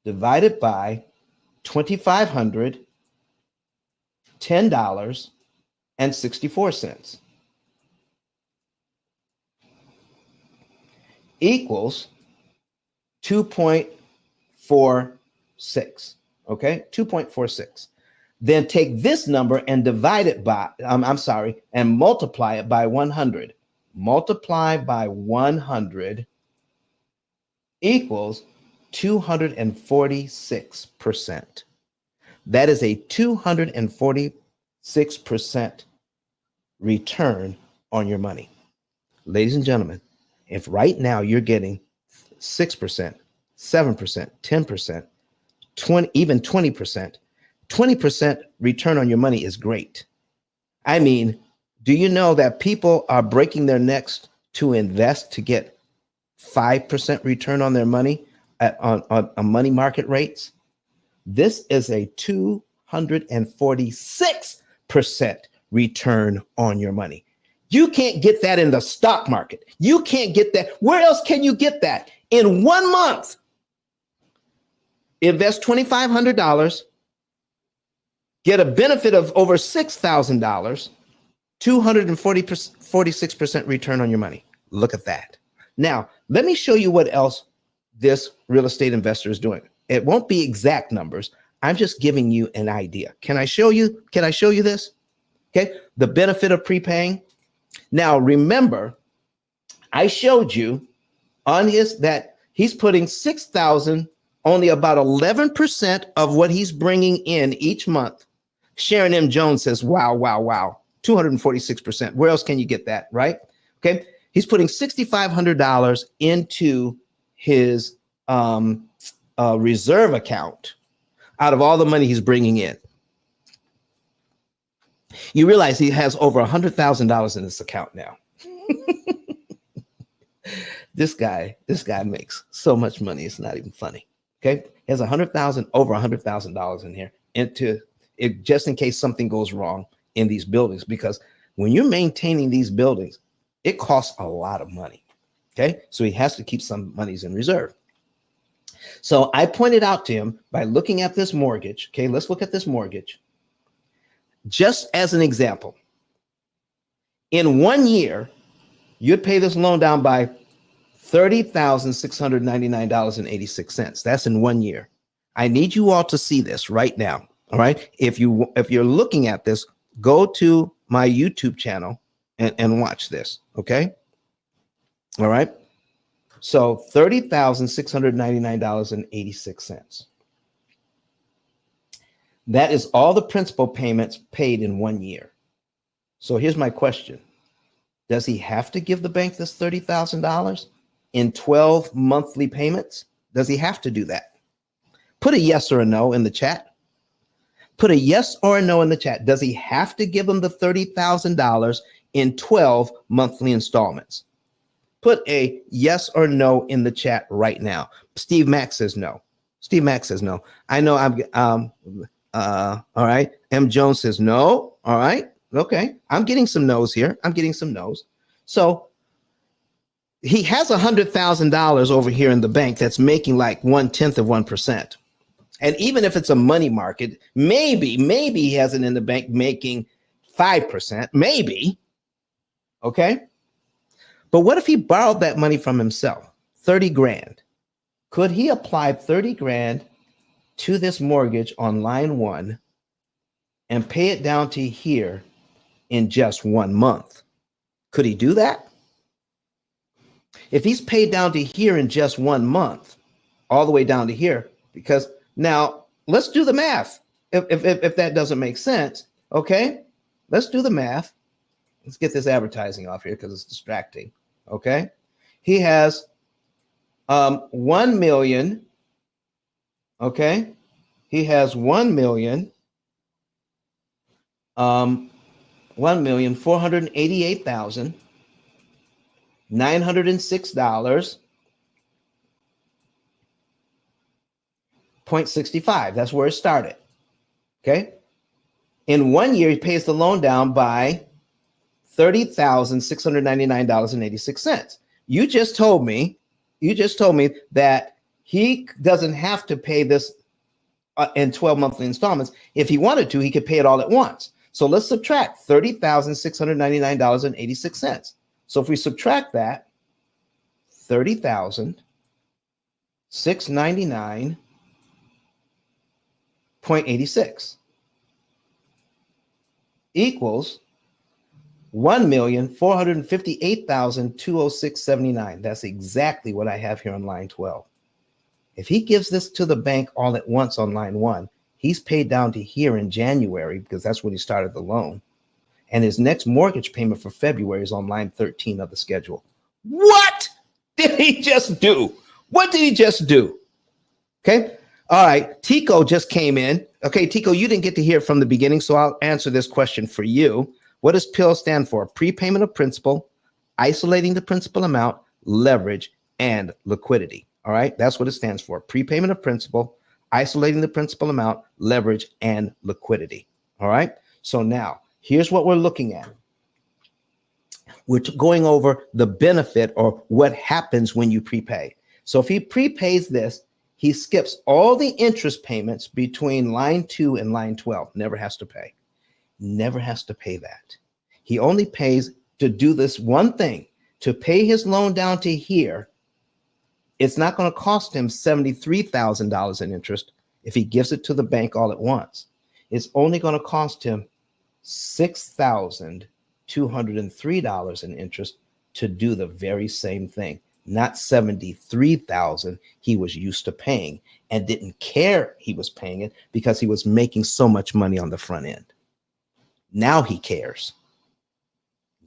Speaker 1: Divided by $2,510.64 equals 2.46. Okay, 2.46. Then take this number and divide it by, and multiply it by 100. Multiply by 100 equals 246%. That is a 246% return on your money. Ladies and gentlemen, if right now you're getting 6%, 7%, 10%, 20, even 20%, 20% return on your money is great. I mean, do you know that people are breaking their necks to invest to get 5% return on their money on money market rates? This is a 246% return on your money. You can't get that in the stock market. You can't get that. Where else can you get that? In 1 month, invest $2,500, get a benefit of over $6,000, 246% return on your money. Look at that. Now, let me show you what else this real estate investor is doing. It won't be exact numbers. I'm just giving you an idea. Can I show you this? Okay. The benefit of prepaying. Now, remember, I showed you on that he's putting 6,000, only about 11% of what he's bringing in each month. Sharon M. Jones says, wow, 246%. Where else can you get that, right? Okay. He's putting $6,500 into his reserve account out of all the money he's bringing in. You realize he has over $100,000 in this account now. This guy makes so much money. It's not even funny. Okay. He has over $100,000 in here into it, just in case something goes wrong in these buildings, because when you're maintaining these buildings, it costs a lot of money. Okay. So he has to keep some monies in reserve. So I pointed out to him by looking at this mortgage. Okay. Let's look at this mortgage. Just as an example, in 1 year, you'd pay this loan down by $30,699.86. That's in 1 year. I need you all to see this right now. All right. If you're looking at this, go to my YouTube channel and watch this. Okay. All right. So $30,699.86. That is all the principal payments paid in 1 year. So here's my question. Does he have to give the bank this $30,000 in 12 monthly payments? Does he have to do that? Put a yes or a no in the chat. Put a yes or a no in the chat. Does he have to give them the $30,000 in 12 monthly installments? Put a yes or no in the chat right now. Steve Mack says no. Steve Mack says no. I know all right. M. Jones says no. All right. Okay. I'm getting some no's here. So he has $100,000 over here in the bank that's making like 1/10 of 1%. And even if it's a money market, maybe he has it in the bank making 5%, maybe. Okay. But what if he borrowed that money from himself? 30 grand. Could he apply 30 grand to this mortgage on line 1 and pay it down to here in just 1 month? Could he do that? If he's paid down to here in just 1 month, all the way down to here, because now let's do the math. If that doesn't make sense, okay, let's do the math. Let's get this advertising off here because it's distracting. Okay. He has 1 million. Okay. He has 1,488,906.65. That's where it started. Okay. In 1 year, he pays the loan down by $30,699.86. You just told me that he doesn't have to pay this in 12 monthly installments. If he wanted to, he could pay it all at once. So let's subtract $30,699.86. So if we subtract that, $30,699.86 equals 1,458,206.79. That's exactly what I have here on line 12. If he gives this to the bank all at once on line 1, he's paid down to here in January because that's when he started the loan. And his next mortgage payment for February is on line 13 of the schedule. What did he just do? What did he just do? Okay. All right. Tico just came in. Okay, Tico, you didn't get to hear it from the beginning, so I'll answer this question for you. What does P.I.L.L stand for? Prepayment of principal, isolating the principal amount, leverage, and liquidity. All right, that's what it stands for. Prepayment of principal, isolating the principal amount, leverage, and liquidity. All right, so now here's what we're looking at. We're going over the benefit or what happens when you prepay. So if he prepays this, he skips all the interest payments between line 2 and line 12. Never has to pay. Never has to pay that. He only pays to do this one thing, to pay his loan down to here. It's not going to cost him $73,000 in interest if he gives it to the bank all at once. It's only going to cost him $6,203 in interest to do the very same thing, not $73,000 he was used to paying and didn't care he was paying it because he was making so much money on the front end. Now he cares.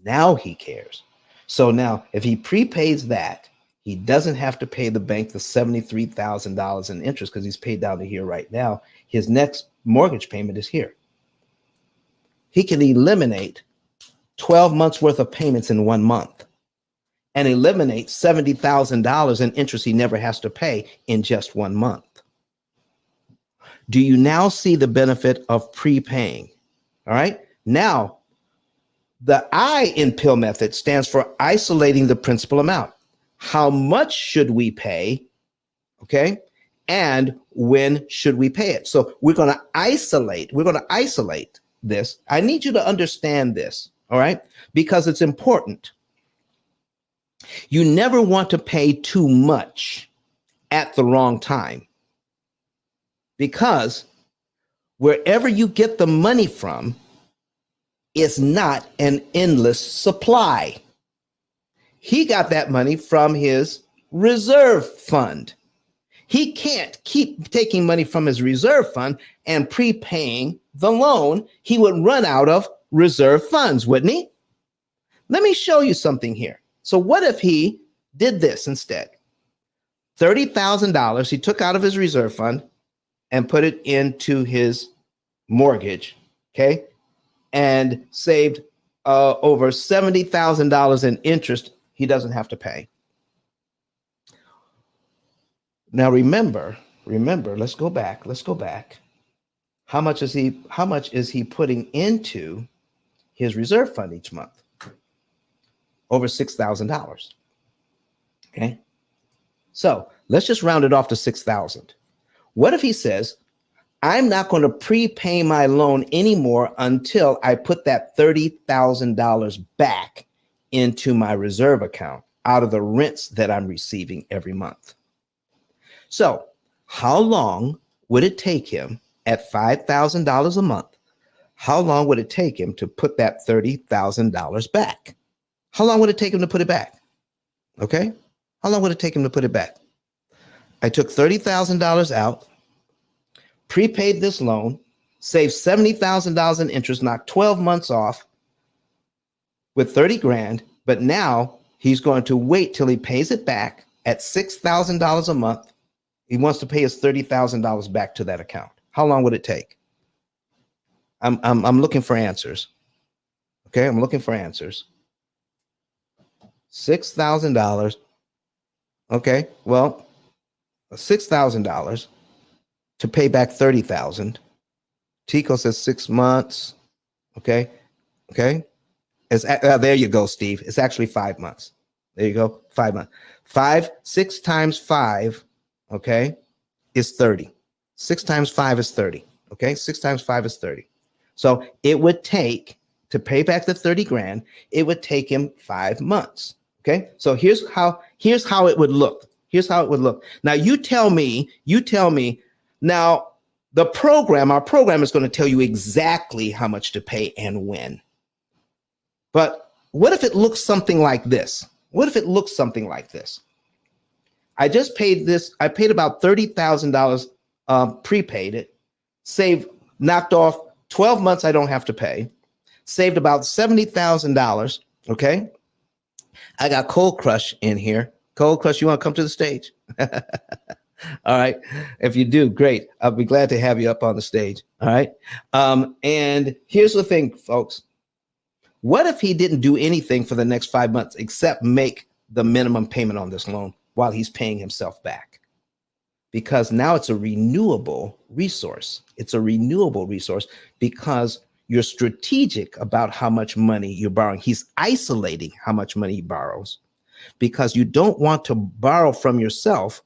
Speaker 1: Now he cares. So now if he prepays that, he doesn't have to pay the bank the $73,000 in interest because he's paid down to here right now. His next mortgage payment is here. He can eliminate 12 months worth of payments in 1 month and eliminate $70,000 in interest he never has to pay in just 1 month. Do you now see the benefit of prepaying? All right. Now, the I in P.I.L.L method stands for isolating the principal amount. How much should we pay? Okay. And when should we pay it? So we're going to isolate. We're going to isolate this. I need you to understand this. All right. Because it's important. You never want to pay too much at the wrong time. Because wherever you get the money from, is not an endless supply. He got that money from his reserve fund. He can't keep taking money from his reserve fund and prepaying the loan. He would run out of reserve funds, wouldn't he? Let me show you something here. So what if he did this instead? $30,000 he took out of his reserve fund and put it into his mortgage, okay? And saved over $70,000 in interest he doesn't have to pay. Now remember, let's go back. How much is he putting into his reserve fund each month? Over $6,000. Okay. So let's just round it off to 6,000. What if he says, I'm not going to prepay my loan anymore until I put that $30,000 back into my reserve account out of the rents that I'm receiving every month. So how long would it take him at $5,000 a month? How long would it take him to put that $30,000 back? How long would it take him to put it back? Okay. How long would it take him to put it back? I took $30,000 out, prepaid this loan, saved $70,000 in interest, knocked 12 months off, with 30 grand, but now he's going to wait till he pays it back at $6,000 a month. He wants to pay his $30,000 back to that account. How long would it take? I'm looking for answers. Okay, I'm looking for answers. $6,000. Okay, well, $6,000 to pay back 30,000. Tico says 6 months. Okay, okay. There you go, Steve. It's actually 5 months. There you go, 5 months. 6 times 5, okay, is 30. 6 times 5 is 30. Okay, 6 times 5 is 30. So it would take, to pay back the 30 grand, it would take him 5 months. Okay, so here's how it would look. Here's how it would look. Now you tell me. Now our program is going to tell you exactly how much to pay and when. But what if it looks something like this? What if it looks something like this? I just paid this. I paid about $30,000, prepaid it, knocked off 12 months I don't have to pay, saved about $70,000. Okay. I got Cold Crush in here. Cold Crush, you want to come to the stage? All right. If you do, great. I'll be glad to have you up on the stage. All right. And here's the thing, folks. What if he didn't do anything for the next 5 months except make the minimum payment on this loan while he's paying himself back? Because now it's a renewable resource. It's a renewable resource because you're strategic about how much money you're borrowing. He's isolating how much money he borrows because you don't want to borrow from yourself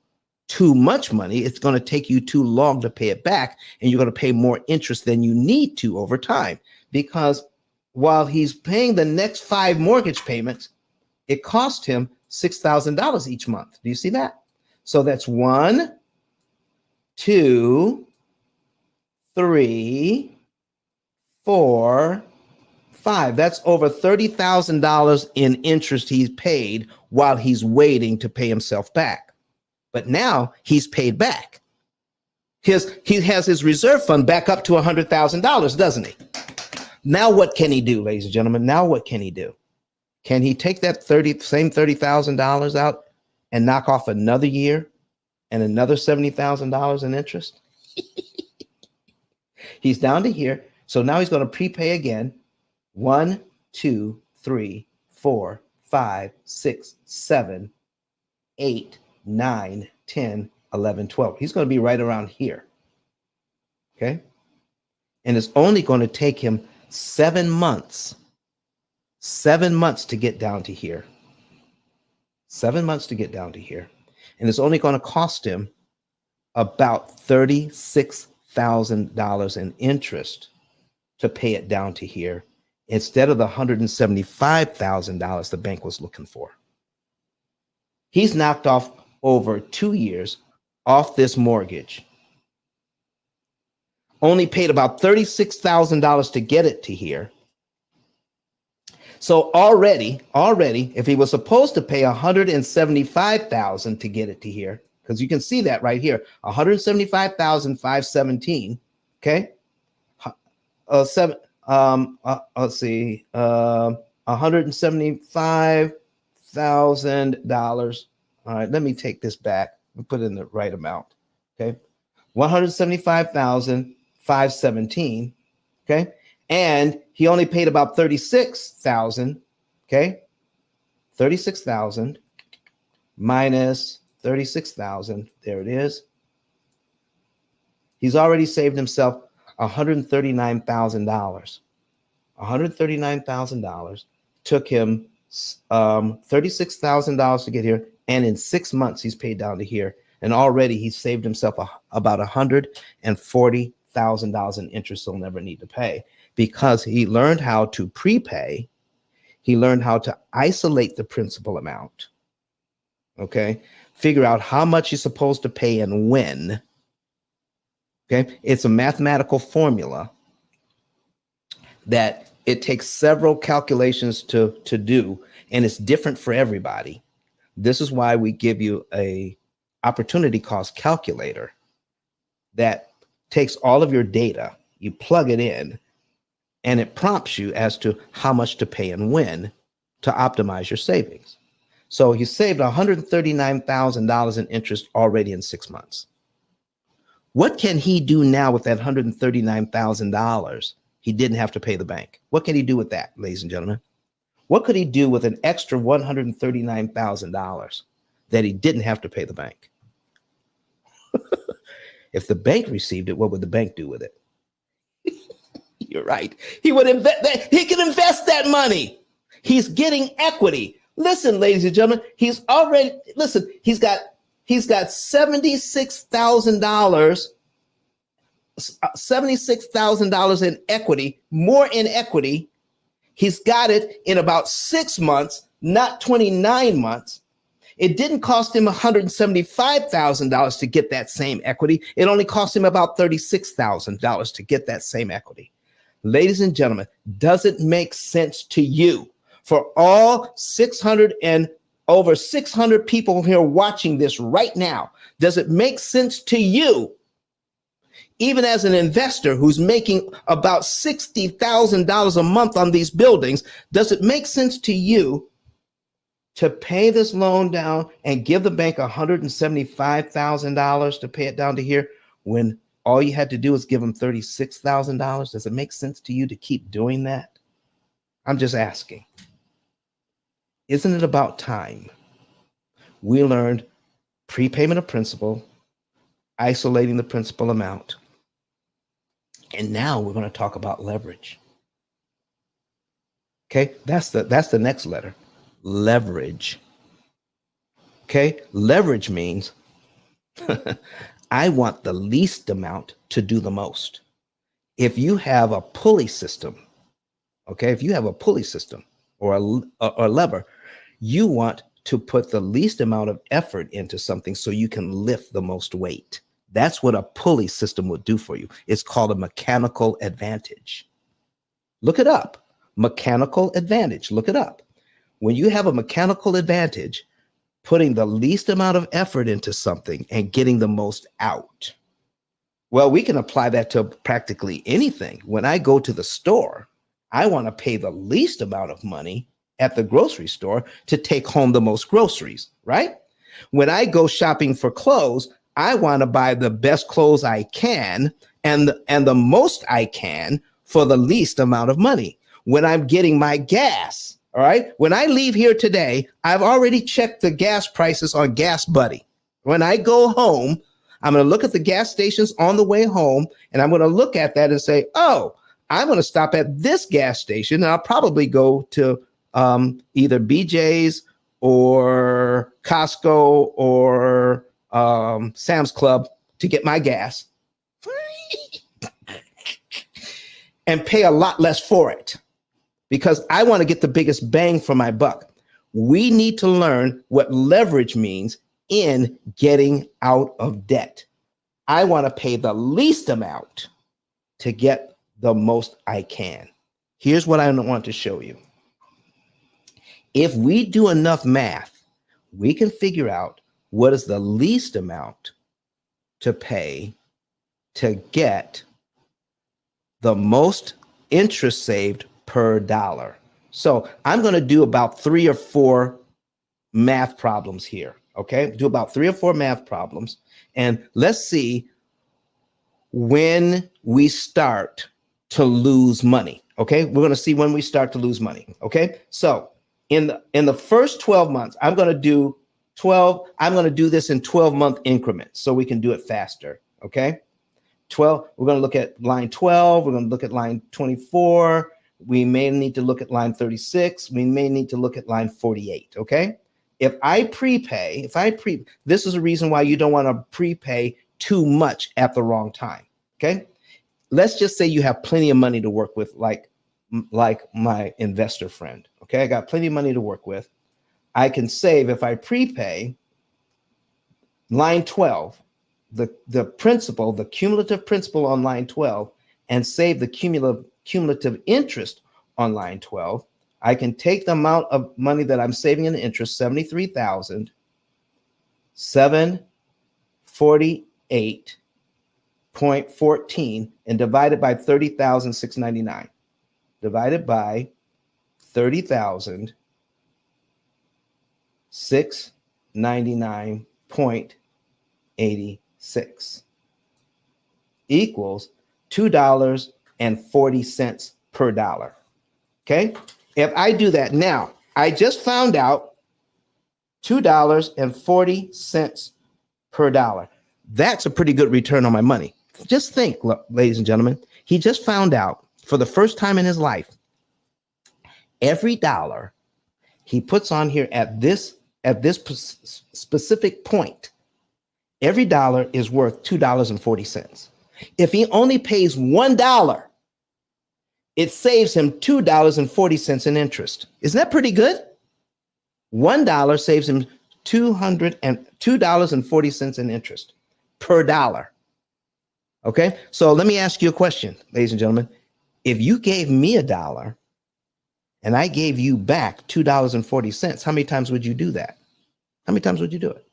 Speaker 1: too much money. It's going to take you too long to pay it back, and you're going to pay more interest than you need to over time. Because while he's paying the next 5 mortgage payments, it cost him $6,000 each month. Do you see that? So that's 1, 2, 3, 4, 5. That's over $30,000 in interest he's paid while he's waiting to pay himself back. But now he's paid back. He has his reserve fund back up to $100,000, doesn't he? Now what can he do, ladies and gentlemen? Now what can he do? Can he take that same $30,000 out and knock off another year and another $70,000 in interest? He's down to here. So now he's going to prepay again. 1, 2, 3, 4, 5, 6, 7, 8, 9, 10, 11, 12. He's going to be right around here. Okay. And it's only going to take him 7 months. 7 months to get down to here. 7 months to get down to here. And it's only going to cost him about $36,000 in interest to pay it down to here instead of the $175,000 the bank was looking for. He's knocked off over 2 years off this mortgage. Only paid about $36,000 to get it to here. So already, if he was supposed to pay $175,000 to get it to here, because you can see that right here, $175,517. Okay, let's see, $175,000. All right, let me take this back and put in the right amount. Okay, $175,517. Okay. And he only paid about $36,000. Okay. 36,000 minus 36,000. There it is. He's already saved himself $139,000. $139,000. Took him $36,000 to get here. And in 6 months, he's paid down to here. And already he's saved himself about $140,000 in interest he'll never need to pay. Because he learned how to prepay, he learned how to isolate the principal amount, okay? Figure out how much he's supposed to pay and when, okay? It's a mathematical formula that it takes several calculations to do, and it's different for everybody. This is why we give you a opportunity cost calculator that takes all of your data, you plug it in, and it prompts you as to how much to pay and when. to optimize your savings. So you saved $139,000 in interest already in 6 months. What can he do now with that $139,000 he didn't have to pay the bank? What can he do with that, ladies and gentlemen? What could he do with an extra $139,000 that he didn't have to pay the bank? If the bank received it, what would the bank do with it? You're right. He would invest that. He can invest that money. He's getting equity. Listen, ladies and gentlemen, he's got $76,000 in equity, more in equity. He's got it in about 6 months, not 29 months. It didn't cost him $175,000 to get that same equity. It only cost him about $36,000 to get that same equity. Ladies and gentlemen, does it make sense to you, for all 600 and over 600 people here watching this right now, does it make sense to you, even as an investor who's making about $60,000 a month on these buildings, does it make sense to you to pay this loan down and give the bank $175,000 to pay it down to here when all you had to do is give them $36,000? Does it make sense to you to keep doing that? I'm just asking. Isn't it about time we learned prepayment of principal, isolating the principal amount, and now we're going to talk about leverage. Okay, that's the next letter, leverage. Okay, leverage means I want the least amount to do the most. If you have a pulley system, okay, if you have a pulley system or a lever, you want to put the least amount of effort into something so you can lift the most weight. That's what a pulley system will do for you. It's called a mechanical advantage. Look it up. Mechanical advantage. Look it up. When you have a mechanical advantage, putting the least amount of effort into something and getting the most out. Well, we can apply that to practically anything. When I go to the store, I want to pay the least amount of money at the grocery store to take home the most groceries, right? When I go shopping for clothes, I want to buy the best clothes I can and the most I can for the least amount of money. When I'm getting my gas, all right, when I leave here today, I've already checked the gas prices on Gas Buddy. When I go home, I'm going to look at the gas stations on the way home, and I'm going to look at that and say, oh, I'm going to stop at this gas station, and I'll probably go to either BJ's or Costco or Sam's Club to get my gas and pay a lot less for it because I want to get the biggest bang for my buck. We need to learn what leverage means in getting out of debt. I want to pay the least amount to get the most I can. Here's what I want to show you. If we do enough math, we can figure out what is the least amount to pay to get the most interest saved per dollar. So I'm going to do about 3 or 4 math problems here. Okay, do about 3 or 4 math problems, and let's see when we start to lose money. Okay, we're going to see when we start to lose money. Okay, so in the first 12 months, I'm going to do this in 12-month increments so we can do it faster. Okay, 12. We're going to look at line 12. We're going to look at line 24. We may need to look at line 36. We may need to look at line 48. Okay. If I prepay, this is a reason why you don't want to prepay too much at the wrong time. Okay. Let's just say you have plenty of money to work with, like my investor friend. Okay. I got plenty of money to work with. I can save if I prepay line 12, the principal, the cumulative principal on line 12, and save the cumulative interest on line 12. I can take the amount of money that I'm saving in interest, $73,748.14, and divide it by 30,699. Divided by 30,699. $699.86 equals $2.40 per dollar. Okay. If I do that now, I just found out $2.40 per dollar. That's a pretty good return on my money. Just think, look, ladies and gentlemen, he just found out for the first time in his life, every dollar he puts on here at this specific point, every dollar is worth $2.40. If he only pays $1, it saves him $2.40 in interest. Isn't that pretty good? $1 saves him $2.40 in interest per dollar. Okay, so let me ask you a question, ladies and gentlemen. If you gave me $1 and I gave you back $2.40, how many times would you do that? How many times would you do it?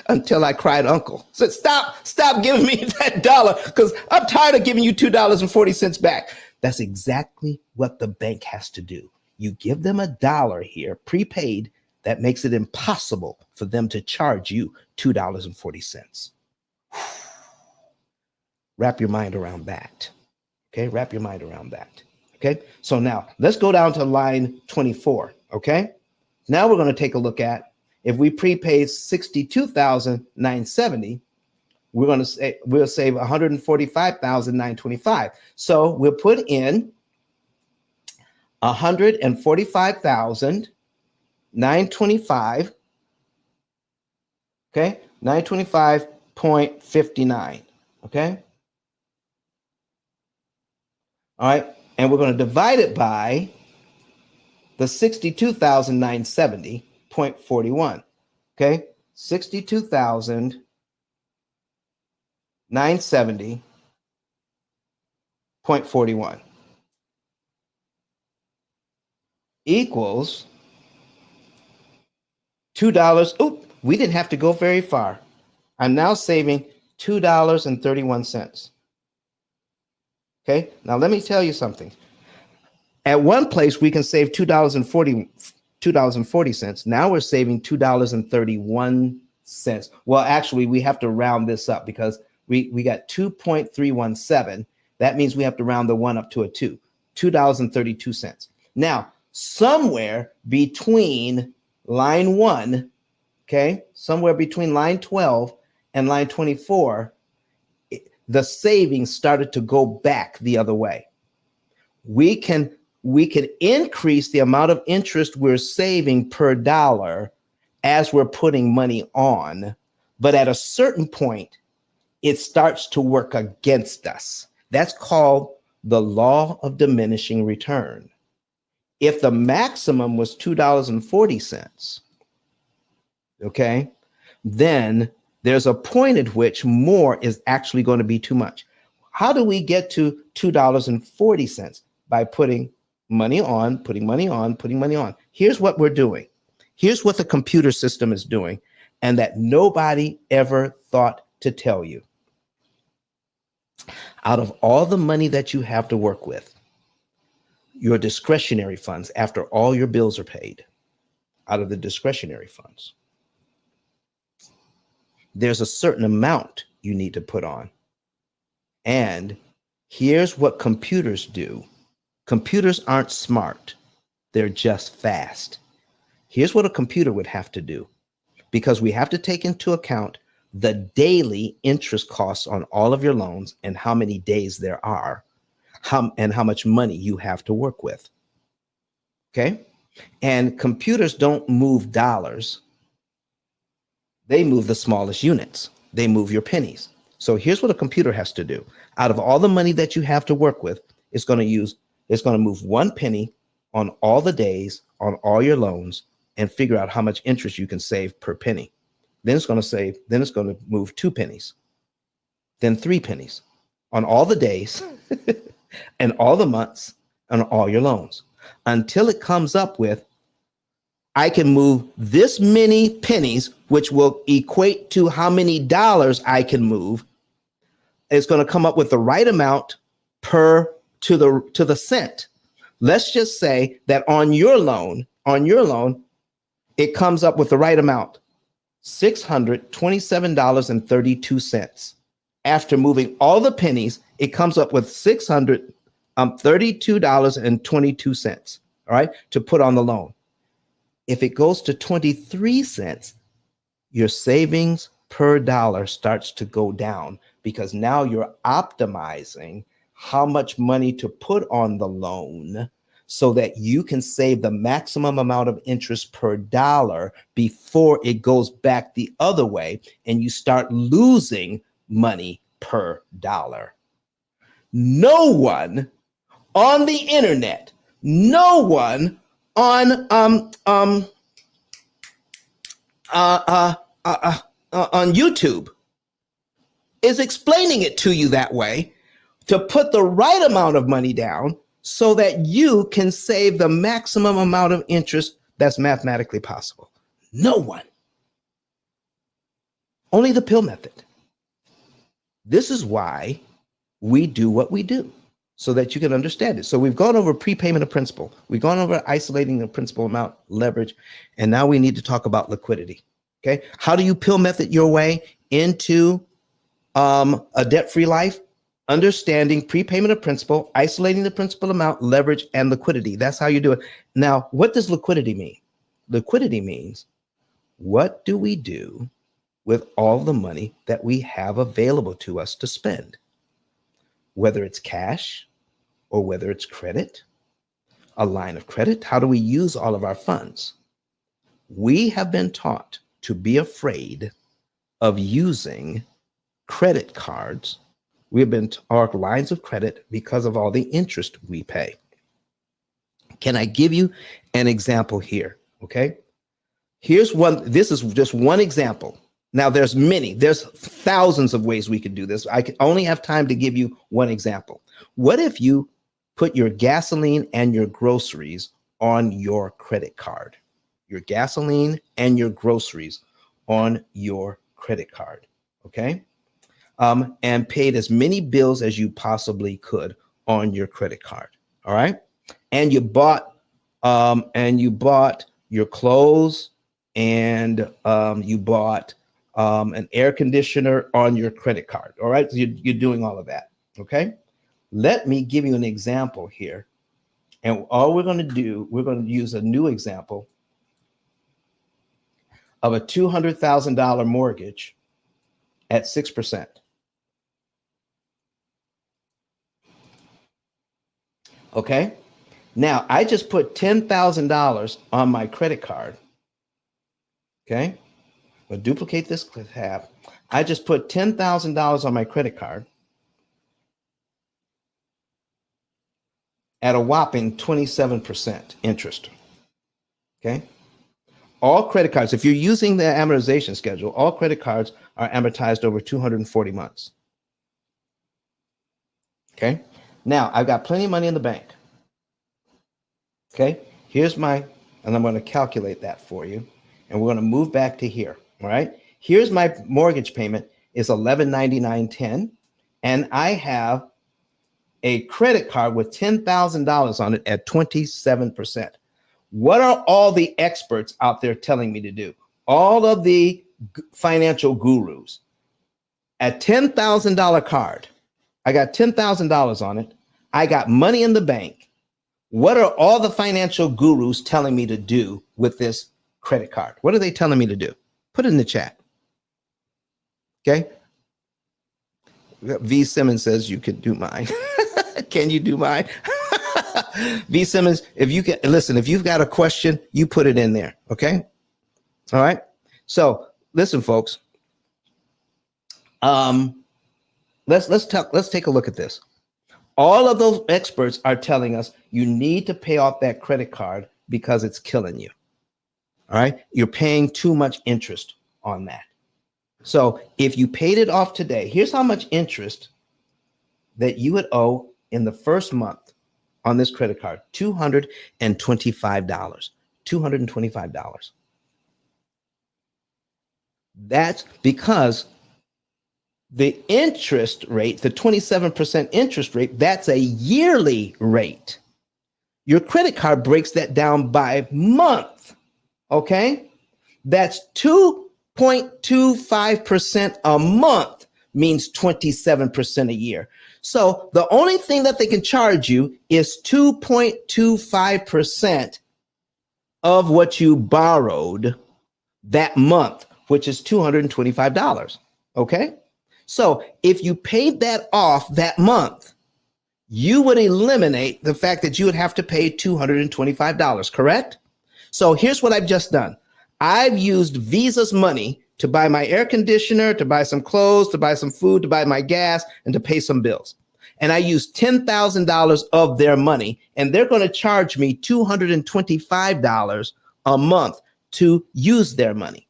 Speaker 1: Until I cried uncle. Said, stop giving me that dollar because I'm tired of giving you $2.40 back. That's exactly what the bank has to do. You give them $1 here, prepaid, that makes it impossible for them to charge you $2.40. Wrap your mind around that. Okay, wrap your mind around that. Okay, so now let's go down to line 24. Okay, now we're going to take a look at if we prepay $62,970, we'll save $145,925. So we'll put in $145,925. Okay, 925.59. Okay. All right, and we're going to divide it by the 62,970.41. Okay, 62,970.41 equals $2. Oop, we didn't have to go very far. I'm now saving $2.31. Okay, now let me tell you something. At one place, we can save $2.40. Now we're saving $2.31. Well, actually, we have to round this up because we got 2.317. That means we have to round the one up to a 2. $2.32. Now, somewhere between line 1, okay, somewhere between line 12 and line 24, the savings started to go back the other way. We can increase the amount of interest we're saving per dollar as we're putting money on, but at a certain point, it starts to work against us. That's called the law of diminishing return. If the maximum was $2.40, okay, then there's a point at which more is actually going to be too much. How do we get to $2.40? By putting money on, putting money on, putting money on. Here's what we're doing. Here's what the computer system is doing, and that nobody ever thought to tell you. Out of all the money that you have to work with, your discretionary funds, after all your bills are paid, out of the discretionary funds, there's a certain amount you need to put on. And here's what computers do. Computers aren't smart. They're just fast. Here's what a computer would have to do, because we have to take into account the daily interest costs on all of your loans and how many days there are, and how much money you have to work with. Okay? And computers don't move dollars. They move the smallest units. They move your pennies. So here's what a computer has to do. Out of all the money that you have to work with, it's going to move 1 penny on all the days on all your loans and figure out how much interest you can save per penny. Then it's going to move 2 pennies, then 3 pennies on all the days and all the months on all your loans, until it comes up with, I can move this many pennies, which will equate to how many dollars I can move. It's going to come up with the right amount to the cent. Let's just say that on your loan, on your loan, it comes up with the right amount, $627.32. After moving all the pennies, it comes up with $632.22, all right, to put on the loan. If it goes to 23 cents, your savings per dollar starts to go down because now you're optimizing how much money to put on the loan so that you can save the maximum amount of interest per dollar before it goes back the other way and you start losing money per dollar. No one on the internet, no one on on YouTube is explaining it to you that way, to put the right amount of money down so that you can save the maximum amount of interest that's mathematically possible. No one. Only the P.I.L.L method. This is why we do what we do, so that you can understand it. So we've gone over prepayment of principal. We've gone over isolating the principal amount, leverage, and now we need to talk about liquidity. Okay. How do you P.I.L.L method your way into a debt-free life? Understanding prepayment of principal, isolating the principal amount, leverage, and liquidity. That's how you do it. Now, what does liquidity mean? Liquidity means, what do we do with all the money that we have available to us to spend? Whether it's cash or whether it's credit, a line of credit, how do we use all of our funds? We have been taught to be afraid of using credit cards. We've been our lines of credit because of all the interest we pay. Can I give you an example here? Okay. Here's one. This is just one example. Now there's many, there's thousands of ways we could do this. I only have time to give you one example. What if you put your gasoline and your groceries on your credit card? Your gasoline and your groceries on your credit card. Okay. And paid as many bills as you possibly could on your credit card. All right. And you bought your clothes, and you bought an air conditioner on your credit card. All right. So you're doing all of that. Okay. Let me give you an example here. And all we're going to do, we're going to use a new example of a $200,000 mortgage at 6%. Okay. Now I just put $10,000 on my credit card. Okay. We'll duplicate this tab. I just put $10,000 on my credit card at a whopping 27% interest. Okay. All credit cards, if you're using the amortization schedule, all credit cards are amortized over 240 months. Okay. Now I've got plenty of money in the bank. Okay. Here's my, and I'm going to calculate that for you. And we're going to move back to here. All right. Here's my mortgage payment is $1199.10. And I have a credit card with $10,000 on it at 27%. What are all the experts out there telling me to do? All of the financial gurus. A $10,000 card. I got $10,000 on it. I got money in the bank. What are all the financial gurus telling me to do with this credit card? What are they telling me to do? Put it in the chat. Okay. V. Simmons says you could do mine. Can you do mine? V. Simmons, if you can listen, if you've got a question, you put it in there. Okay. All right. So listen, folks. Let's take a look at this. All of those experts are telling us you need to pay off that credit card because it's killing you. All right. You're paying too much interest on that. So if you paid it off today, here's how much interest that you would owe in the first month on this credit card, $225. $225. That's because the interest rate, the 27% interest rate, that's a yearly rate. Your credit card breaks that down by month. Okay. That's 2.25% a month means 27% a year. So the only thing that they can charge you is 2.25% of what you borrowed that month, which is $225. Okay. So if you paid that off that month, you would eliminate the fact that you would have to pay $225, correct? So here's what I've just done. I've used Visa's money to buy my air conditioner, to buy some clothes, to buy some food, to buy my gas, and to pay some bills. And I used $10,000 of their money, and they're going to charge me $225 a month to use their money.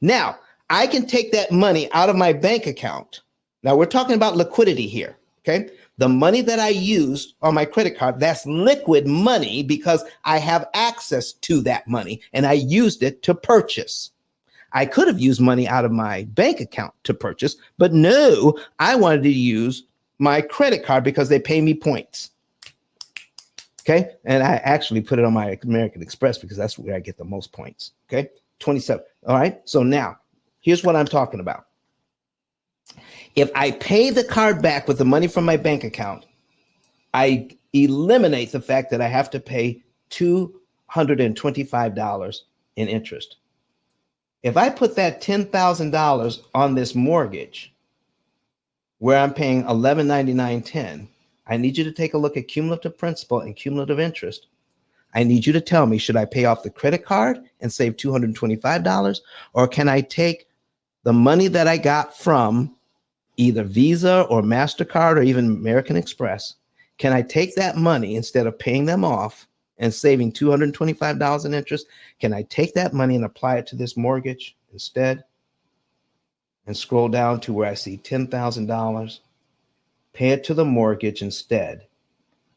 Speaker 1: Now, I can take that money out of my bank account. Now, we're talking about liquidity here, okay? The money that I used on my credit card, that's liquid money because I have access to that money and I used it to purchase. I could have used money out of my bank account to purchase, but no, I wanted to use my credit card because they pay me points. Okay. And I actually put it on my American Express because that's where I get the most points. Okay. 27. All right. So now here's what I'm talking about. If I pay the card back with the money from my bank account, I eliminate the fact that I have to pay $225 in interest. If I put that $10,000 on this mortgage, where I'm paying $11.99.10, I need you to take a look at cumulative principal and cumulative interest. I need you to tell me, should I pay off the credit card and save $225, or can I take the money that I got from either Visa or MasterCard or even American Express? Can I take that money instead of paying them off and saving $225 in interest? Can I take that money and apply it to this mortgage instead? And scroll down to where I see $10,000, pay it to the mortgage instead,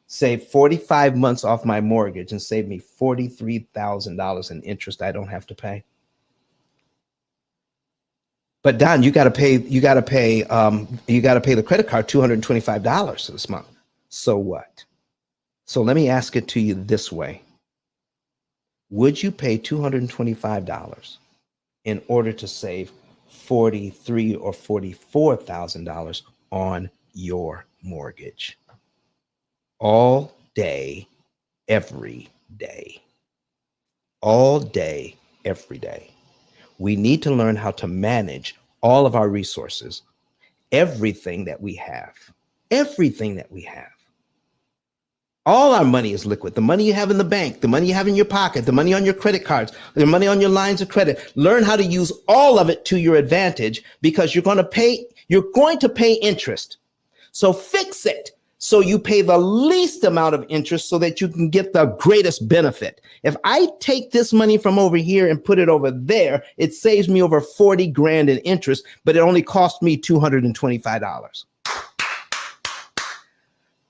Speaker 1: save 45 months off my mortgage and save me $43,000 in interest I don't have to pay. But Don, you got to pay the credit card $225 this month. So what? So let me ask it to you this way. Would you pay $225 in order to save $43,000 or $44,000 on your mortgage? All day, every day. All day, every day. We need to learn how to manage all of our resources, everything that we have. All our money is liquid. The money you have in the bank, the money you have in your pocket, the money on your credit cards, the money on your lines of credit. Learn how to use all of it to your advantage because you're going to pay interest. So fix it so you pay the least amount of interest so that you can get the greatest benefit. If I take this money from over here and put it over there, it saves me over 40 grand in interest, but it only cost me $225.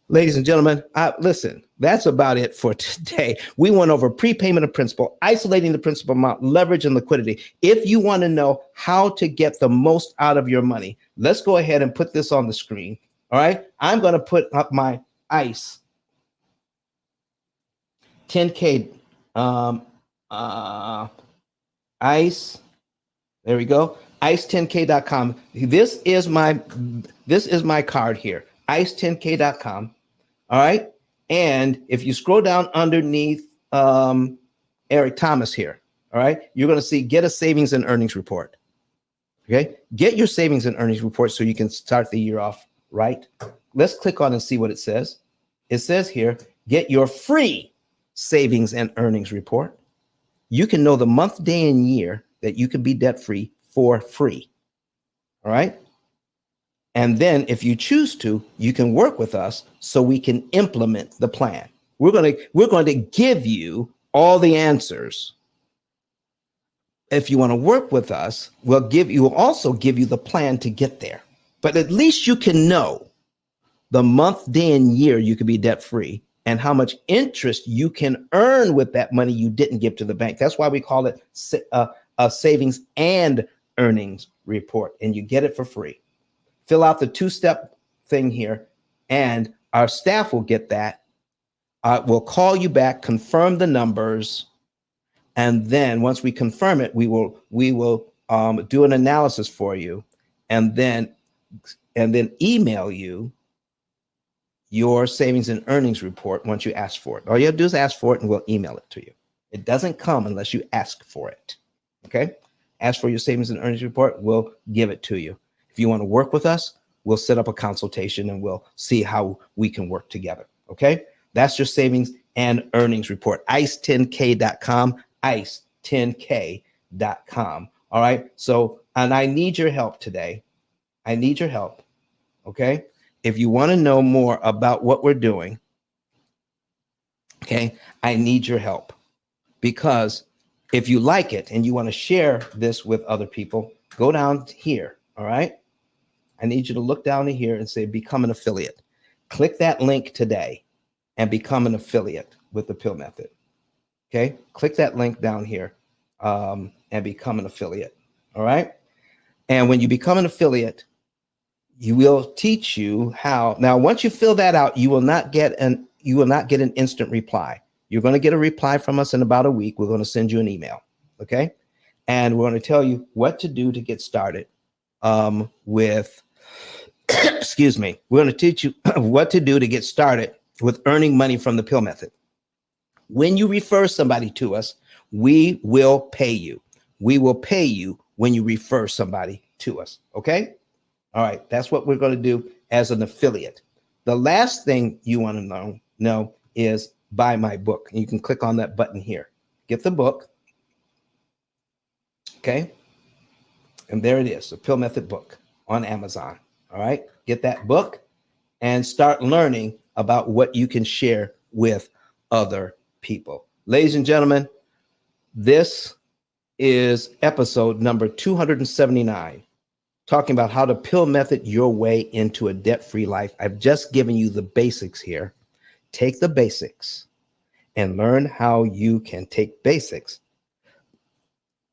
Speaker 1: Ladies and gentlemen, listen, that's about it for today. We went over prepayment of principal, isolating the principal amount, leverage, and liquidity. If you want to know how to get the most out of your money, let's go ahead and put this on the screen. All right, I'm going to put up my ICE 10K ICE. There we go. ICE10K.com. This is my card here. ICE10K.com. All right. And if you scroll down underneath Eric Thomas here, all right, you're going to see get a savings and earnings report. Okay. Get your savings and earnings report so you can start the year off right. Let's click on and see what it says. It says here, get your free savings and earnings report. You can know the month, day, and year that you can be debt free for free. All right. And then if you choose to, you can work with us so we can implement the plan. We're going to give you all the answers. If you want to work with us, we'll also give you the plan to get there. But at least you can know the month, day, and year you can be debt free and how much interest you can earn with that money you didn't give to the bank. That's why we call it a savings and earnings report, and you get it for free. Fill out the 2-step thing here, and our staff will get that We'll call you back, confirm the numbers, and then once we confirm it, we will do an analysis for you, and then email you your savings and earnings report once you ask for it. All you have to do is ask for it, and we'll email it to you. It doesn't come unless you ask for it. Okay? Ask for your savings and earnings report, we'll give it to you. If you want to work with us, we'll set up a consultation and we'll see how we can work together. Okay? That's your savings and earnings report. ICE10K.com, ICE10K.com. All right? So, and I need your help today. I need your help. Okay? If you want to know more about what we're doing, okay, I need your help, because if you like it and you want to share this with other people, go down here. All right. I need you to look down to here and say, become an affiliate. Click that link today and become an affiliate with the P.I.L.L method. Okay. Click that link down here and become an affiliate. All right. And when you become an affiliate, you will teach you how. Now, once you fill that out, you will not get an instant reply. You're going to get a reply from us in about a week. We're going to send you an email. Okay. And we're going to tell you what to do to get started with, excuse me, we're going to teach you what to do to get started with earning money from the P.I.L.L method. When you refer somebody to us, we will pay you. We will pay you when you refer somebody to us. Okay. All right. That's what we're going to do as an affiliate. The last thing you want to know is buy my book. And you can click on that button here. Get the book. Okay. And there it is, the P.I.L.L method book on Amazon. All right. Get that book and start learning about what you can share with other people. Ladies and gentlemen, this is episode number 279, talking about how to P.I.L.L method your way into a debt-free life. I've just given you the basics here. Take the basics and learn how you can take basics,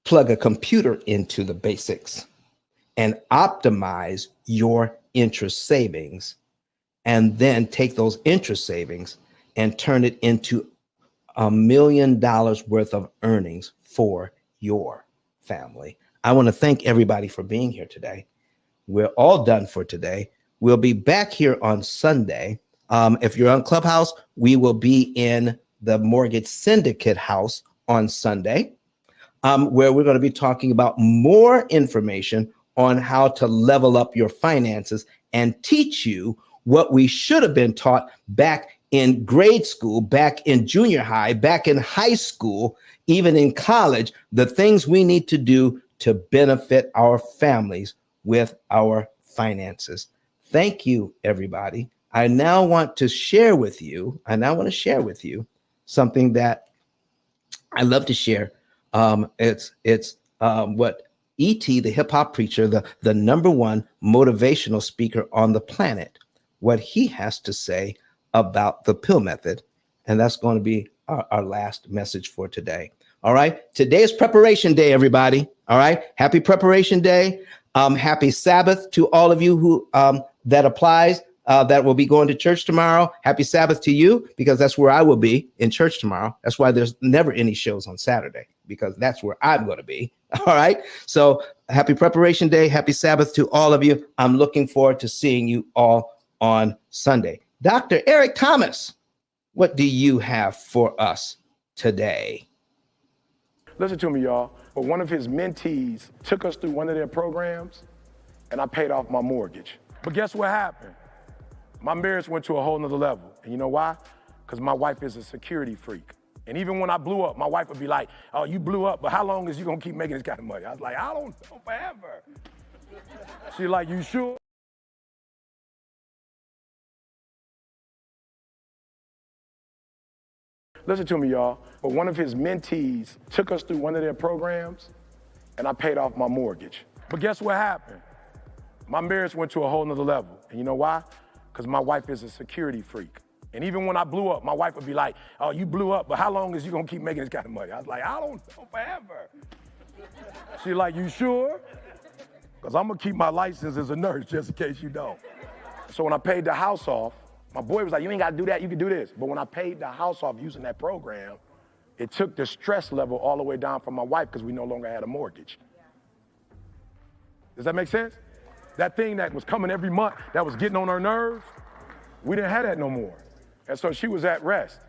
Speaker 1: plug a computer into the basics, and optimize your interest savings, and then take those interest savings and turn it into $1 million worth of earnings for your family. I want to thank everybody for being here today. We're all done for today. We'll be back here on Sunday. If you're on Clubhouse, we will be in the Mortgage Syndicate House on Sunday, where we're going to be talking about more information on how to level up your finances and teach you what we should have been taught back in grade school, back in junior high, back in high school, even in college, the things we need to do to benefit our families with our finances. Thank you, everybody. I now want to share with you something that I love to share. It's what E.T., the hip hop preacher, the number one motivational speaker on the planet, what he has to say about the P.I.L.L method. And that's going to be our last message for today. All right. Today is preparation day, everybody. All right. Happy preparation day. Happy Sabbath to all of you who that applies, that will be going to church tomorrow. Happy Sabbath to you, because that's where I will be, in church tomorrow. That's why there's never any shows on Saturday, because that's where I'm going to be. All right. So happy preparation day. Happy Sabbath to all of you. I'm looking forward to seeing you all on Sunday. Dr. Eric Thomas, what do you have for us today?
Speaker 3: Listen to me, y'all. But one of his mentees took us through one of their programs, and I paid off my mortgage. But guess what happened? My marriage went to a whole nother level. And you know why? Because my wife is a security freak. And even when I blew up, my wife would be like, oh, you blew up, but how long is you gonna keep making this kind of money? I was like, I don't know, forever. She's like, you sure? Listen to me, y'all. But one of his mentees took us through one of their programs, and I paid off my mortgage. But guess what happened? My marriage went to a whole nother level. And you know why? Because my wife is a security freak. And even when I blew up, my wife would be like, oh, you blew up, but how long is you gonna keep making this kind of money? I was like, I don't know, forever. She's like, you sure? Because I'm gonna keep my license as a nurse just in case you don't. So when I paid the house off, My boy was like, you ain't got to do that, you can do this. But when I paid the house off using that program, it took the stress level all the way down from my wife because we no longer had a mortgage. Does that make sense? That thing that was coming every month, that was getting on her nerves, we didn't have that no more. And so she was at rest.